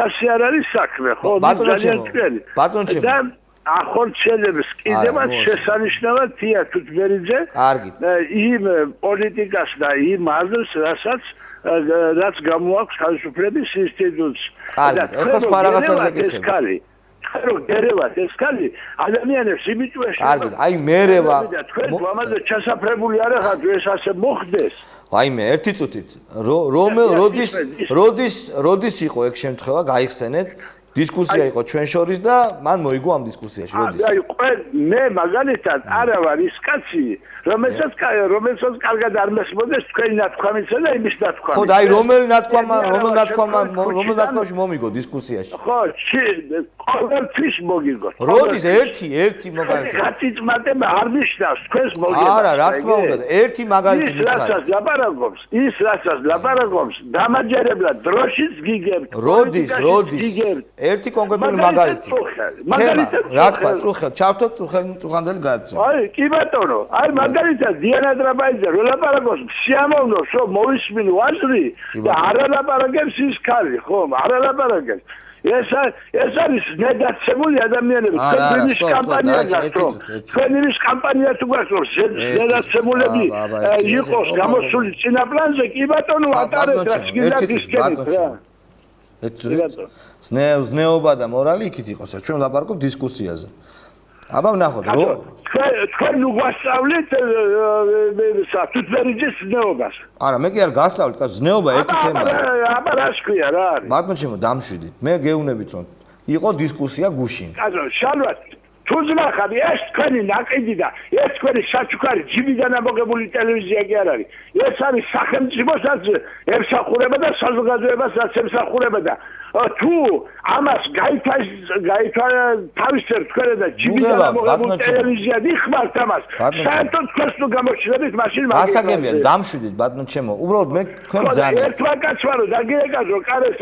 ასე არ არის საქმე, ხო? ბატონო და ახორციელებს კიდევაც შესანიშნავად თეატუთბერიძე. კარგი. იმ პოლიტიკას და იმ აზრს, რაც გამოაქვს თავისუფლების ინსტიტუტს. და ეხლა სხვა რაღაცას გეკითხები. რო გერევათ ეს კალი ადამიანებს იმიტუეში. კარგი, აი მერევა. თქვენ ამაზე ჩასაფრებული არ ხართ ეს ასე მოხდეს. აი მე ერთი წუთით როდის იყო ეგ შემთხვევა გაიხსენეთ დისკუსია იყო ჩვენ შორის და მან მოიგო ამ დისკუსიაში როდის აი მე მაგალითად არა ვარ ის კაცი რომელსაც კარგად არ მესმოდეს თქვენი ნათქვამისა და იმის ნათქვამი ხო და აი რომელ ნათქვამში მომიგო დისკუსიაში ხო ყოველთვის მოგიგო როდის ერთი მაგალითად გაწიწმატება არ მიშნავს თქვენს მოგება არა რა თქმა უნდა ერთი მაგალითი მითხარ ის რასაც ლაპარაკობს დამაჯერებლად დროშიც გიგებთ როდის ერთი კონკრეტული მაგალითი რა თქვა ჩავთოთ წუხანდელი გააცნო აი კი ბატონო აი მაგალითად დიანა დრაბაიძე რო ლაპარაკობს სიამოვნოს რომ მოვისმინო აზრი და არ ლაპარაკებს ის ქალი ხო არ ლაპარაკებს ეს არის ნედაცებული ადამიანები თქვენის კამპანია გასწროს თქვენის კამპანია თუ გასწროს ნედაცებულები იყოს გამოსული წინა პლანზე კი ბატონო ატარეთ რა გინდა ისკენით რა ზნეობა და მორალი იქით იყოს ჩვენ ლაპარაკობთ დისკუსიაზე აბა ვნახოთ თქვენ უგვასწავლეთ თუთბერიძის ზნეობას არა მე კი არ გასწავლეთ ზნეობა ერთი თემაა აბა რა შევია რა არის ბატონო ჩემო დამშვიდით მე გეუბნებით რომ იყო დისკუსია გუშინ კაცო შალვათ თუ ზნახავი ეს თქვენი ნაკიდი და ეს თქვენი საჩუქარი ჯიბიდან ამოგებული ტელევიზია კი არ არის ეს არის სახელმწიფოსაც ემსახურება და საზოგადოებასაც ემსახურება და თუ ამას გაითავისებთ თქვენ და ჯიბიდან ამოგებული ტელევიზია დიხმართ ამას საერთოდ თქვენს თუ გამოჩნდებით მაშინ გასაგებია დამშვიდით ბატონო ჩემო უბრალოდ მე თქვენ ძალიან ერთმა კაცმა რომ დაგიეკაზო კარეს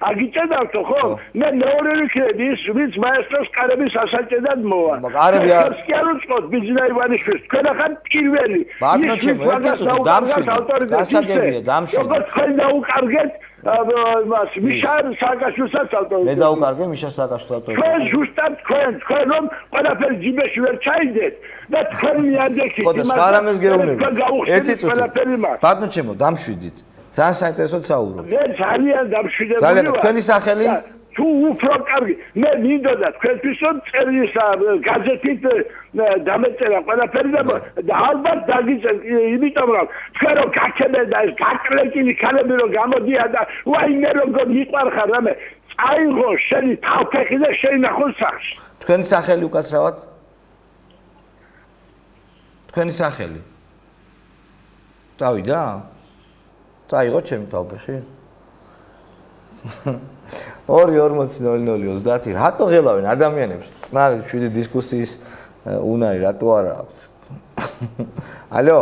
აგიჭედავთო ხო მე მეორე ვიქნები ის ვინც მაესტროს კარების ასაჭედად მოვა კარები არ სკიარუწყოთ ბიძინა ივანიშვილს თქვენ ახლა პირველი ბატონო ჩემო ერთი წუთი დამშვიდით გასაგებია დამშვიდით როგორც თქვენ დაუკარგეთ მას მიშა სააკაშვილსაც ავტორიტეტი. მე დაუკარგე მიშა სააკაშვილს ავტორიტეტი. თქვენ ზუსტად თქვენ რომ ყველაფერი ჯიბეში ვერ ჩაიდეთ და თქვენ მიანდექით. ხო და სხვა რამეს გეუბნები. ერთი წუთი. ბატონო ჩემო დამშვიდით. ძალიან საინტერესოდ საუბრობთ. მე ძალიან დამშვიდებული ვარ. ძალიან თქვენი სახელი? თუ უფრო კარგი მე მინდოდა თქვენთვის რომ წერის გაზეთით დამეწერა ყველაფერი და ალბათ დაგიწერთ იმიტომ რომ თქვენ რომ გაქებენ და ეს გაკლეკილი ქალები რომ გამოდიან და ვაიმე როგორ მიყვარხარ რამე წაიღო შენი თავფეხი და შეინახო სახში თქვენი სახელი უკაცრავად თქვენი სახელი დავიდა წაიღო ჩემი თავფეხი 2:40:00 რატო ღელავენ ადამიანებს წნარი შვიდი დისკუსიის უნარი რატო არა აქვს ალო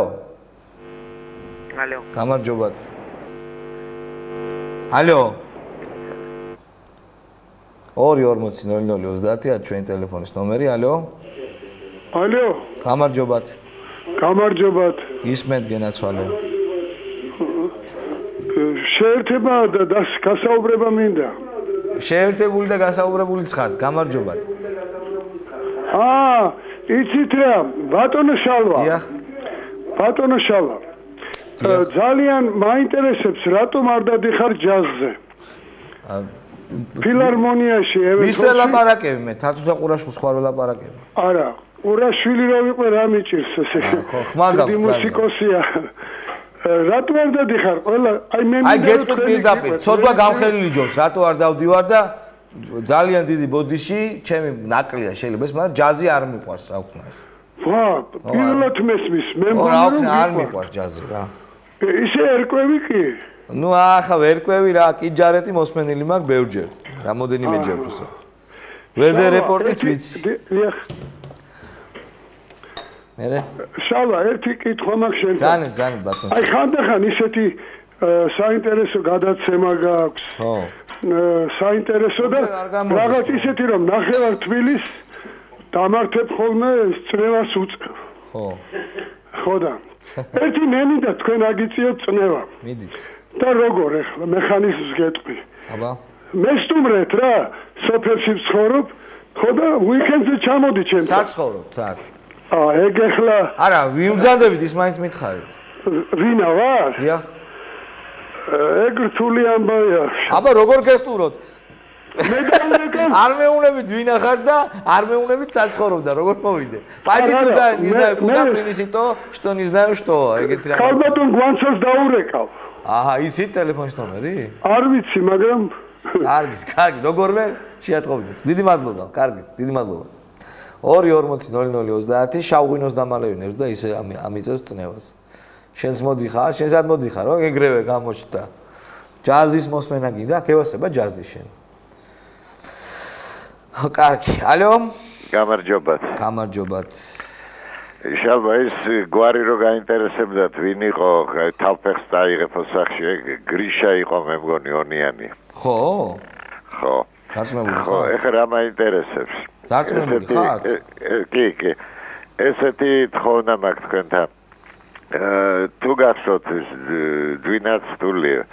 გამარჯობათ ალო 2:40:00 არის ჩვენი ტელეფონის ნომერი ალო გამარჯობათ ისმენთ გენაცვალე შეერთება და გასაუბრება მინდა. შეერთებული და გასაუბრებულიც ხართ, გამარჯობათ. იცით რა, ბატონო შალვა. ბატონო შალვა. ძალიან მაინტერესებს, რატომ არ დადიხარ ჯაზზე? ფილარმონიაში ვის ველაპარაკები მე, თათუზა ყურაშვილს ხარ ველაპარაკები? არა, ყურაშვილი რო ვიყო რა მიჭირს ესე. ხმაგავ მუსიკოსია. რატო არ დადიხარ? ყველა აი გეტყვით პირდაპირ, ცოტა გამხელილი ჯობს, რატო არ დავდივარ და ძალიან დიდი ბოდიში, ჩემი ნაკლია შეიძლება ეს, მაგრამ ჯაზი არ მიყვარს, რა ვქნა. პირველად მესმის, მე მგონი არ მიყვარს ჯაზი რა. ისე ერკვევი კი? ნუ ახლა ვერკვევი რა, კი ჯარეთი მოსმენილი მაქვს ბევრჯერ. რამოდენიმე ჯერ ვსო. ვედე რეპორტიც ვიცი. მერე? შალვა, ერთი კითხვა მაქვს შენთან. ძალიან ბატონო. აი ხანდახან ისეთი საინტერესო გადაცემა გაქვს. ხო. საინტერესო და რაღაც ისეთი რომ ნახევარ თბილის დამართებ ხოლმე წნევას უწევ. ხო. ხო და ერთი მე მინდა თქვენ აგიწიოთ წნევა. მიდით. და როგორ ახლა მექანიზმს გეტყვი. აბა. მესტუმრეთ რა, სოფელში ვცხოვრობ, ხო და უიკენდზე ჩამოდი ჩემთან. საცხოვრობ, სად? ეგ ახლა არა, ვიმზადებით ის მაინც მითხარით. ვინა ვარ? დიახ. ეგ რთული ამბავია. აბა როგორ გესტუმროთ? არ მეუნებით ვინა ხარ და არ მეუნებით საცხოვრობდა, როგორ მოვიდე? Пойди туда, не знаю, куда принеси то, что не знаю что. ეგეთი რა. ხალბატონ გვანცას დაურეკავ. აჰა, იცით ტელეფონის ნომერი? არ ვიცი, მაგრამ კარგი, როგორმე შეატყობინეთ. დიდი მადლობა, კარგი, დიდი მადლობა. 2:40:00 შავღვინოს დამალევინებს და ისე ამიწევს წნევას. შენს მოდიხარ, შენსად მოდიხარ, რომ ეგრევე გამოჩნდა. ჯაზის მოსმენა გინდა, გევასება ჯაზი შენ. კარგი, ალო? გამარჯობათ. შალვა, ის გვარი რო გაინტერესებდათ, ვინ იყო, თავფეხს დაიღებო სახში, გრიშა იყო, მე მგონი ონიანი. ხო? ხო. დარწმუნებული ხო, ეხლა რა მაინტერესებს? დარწმუნებული ხარ? კი. ესეთი თხოვნა მაქვს თქვენთან. თუ გახსოვთ dwinat სტუდიო.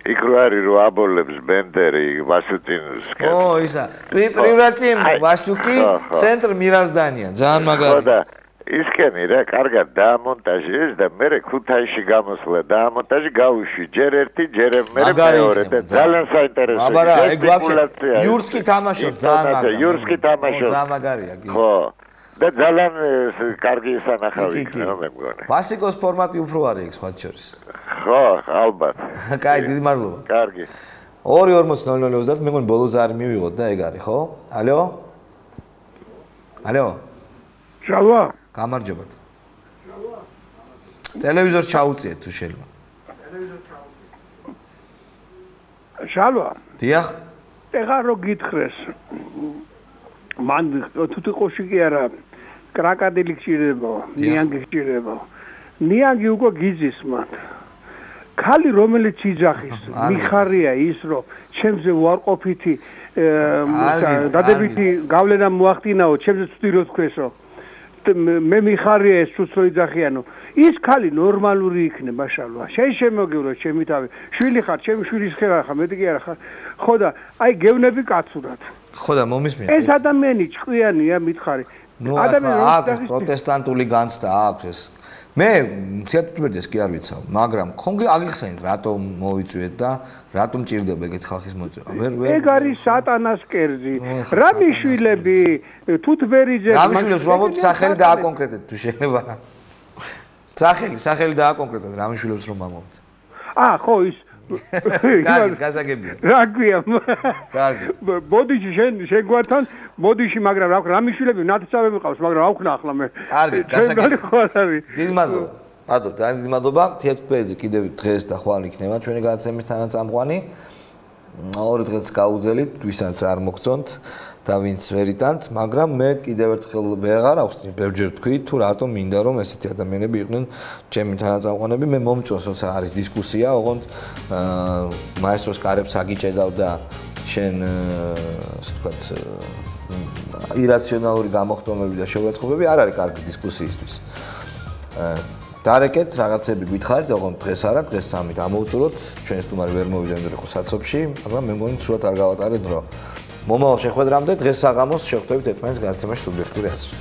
იქ რო არის რო აბოლებს ბენდერი, ვაშუტინს. ო, ისა. პრივატი ვაშუკი, ცენტრ მირაზდანია, ძალიან მაგარი. ხო და ისკენი რა, კარგად დაამონტაჟეს და მე ქუთაისში გამოსვლა დაამონტაჟი გავუშვი, ჯერ ერთი, ჯერ მეორე და ძალიან საინტერესოა. აბა რა, ეგ ვაფშე იურსკი თამაშობს, ძალიან მაგარი. იურსკი თამაშობს. ძალიან მაგარია, კი. ხო. და ძალიან კარგი სანახავი იქნება მე მგონი. ვასიკოს ფორმატი უფრო არის ეგ სხვა შორის. ხო, ალბათ. კაი, დიდი მადლობა. კარგი. 2:40:00 მე მგონი ბოლოს არ მივიღოთ და ეგ არის, ხო? ალო? ალო? შალვა. გამარჯობათ. ტელევიზორს ჩაუწიეთ თუ შეიძლება. შალვა. დიახ. ეხლა რო გითხრეს. მან თუთიყოში კი არა, კრაკადილი გჭირდება, ნიანგი გჭირდება. ნიანგი უკვე გიძის მათ. ქალი რომელიც იძახის, მიხარია ის რომ ჩემზე უარყოფითი დადებითი გავლენა მოახდინაო, ჩემზე ცუდირო თქვესო. მე მიხარია ეს ცუცო იძახიანო. ის ქალი ნორმალური იქნება შალვა. შენ შემოგივლო ჩემი თავი. შვილი ხარ, ჩემი შვილის ხარ ხარ, მეტი კი არა ხარ. ხო და აი გევნები კაცურად. ხო და მომისმინე. ეს ადამიანი ჭკვიანია, მითხარი. ნუ აქ პროტესტანტული განცდა აქვს ეს. მე თეატრს კი არ ვიცავ, მაგრამ ხონგი აგიხსენით რატომ მოვიწვიეთ და რატომ ჭირდება ეგეთ ხალხის მოწვევა. ეგ არის სატანას კერძი. რამიშვილები თუთბერიძე რამიშვილებს რომ ამობთ სახელი დააკონკრეტეთ თუ შეიძლება. სახელი დააკონკრეტეთ რამიშვილებს რომ ამობთ. ხო ის კარგი, გასაგებია. რა ქვია? კარგი. ბოდიში შენ გვათან ბოდიში, მაგრამ რა რამიშვილები ნათესავები მყავს, მაგრამ ავქნა ახლა მე. კარგი, გასაგებია. დიდი მადლობა. ბატონო, დიდი მადლობა. თეატრს კიდევ დღეს და ხვალ იქნება ჩვენი გადაცემის თანაწამყვანი. ორი დღეც გაუძელით, ვისაც არ მოგწონთ და ვინც ვერ იტანთ, მაგრამ მე კიდევ ერთხელ ვეღარ ავხსნი, ბევრჯერ თქვი თუ რატომ მინდა რომ ესეთი ადამიანები იყვნენ ჩემი თანაწამყვანები. მე მომწონს როცა არის დისკუსია, ოღონდ მაესტროს კარებს აგიჭედავ და შენ ასე ვთქვათ ირაციონალური გამოხდომები და შეურაცხყოფები არ არის კარგი დისკუსიისთვის. დარეკეთ რაღაცები გითხარით, ოღონდ დღეს არა, დღეს სამით ამოვწუროთ, ჩვენ სტუმარი ვერ მოვიდა იმდენად საცობში, მაგრამ მე მგონი სულად არ გავატარეთ დრო. მომავალ შეხვედრამდე დღეს საღამოს შევხვდებით ერთმანეთს გადაცემაში სუბიექტური აზრი.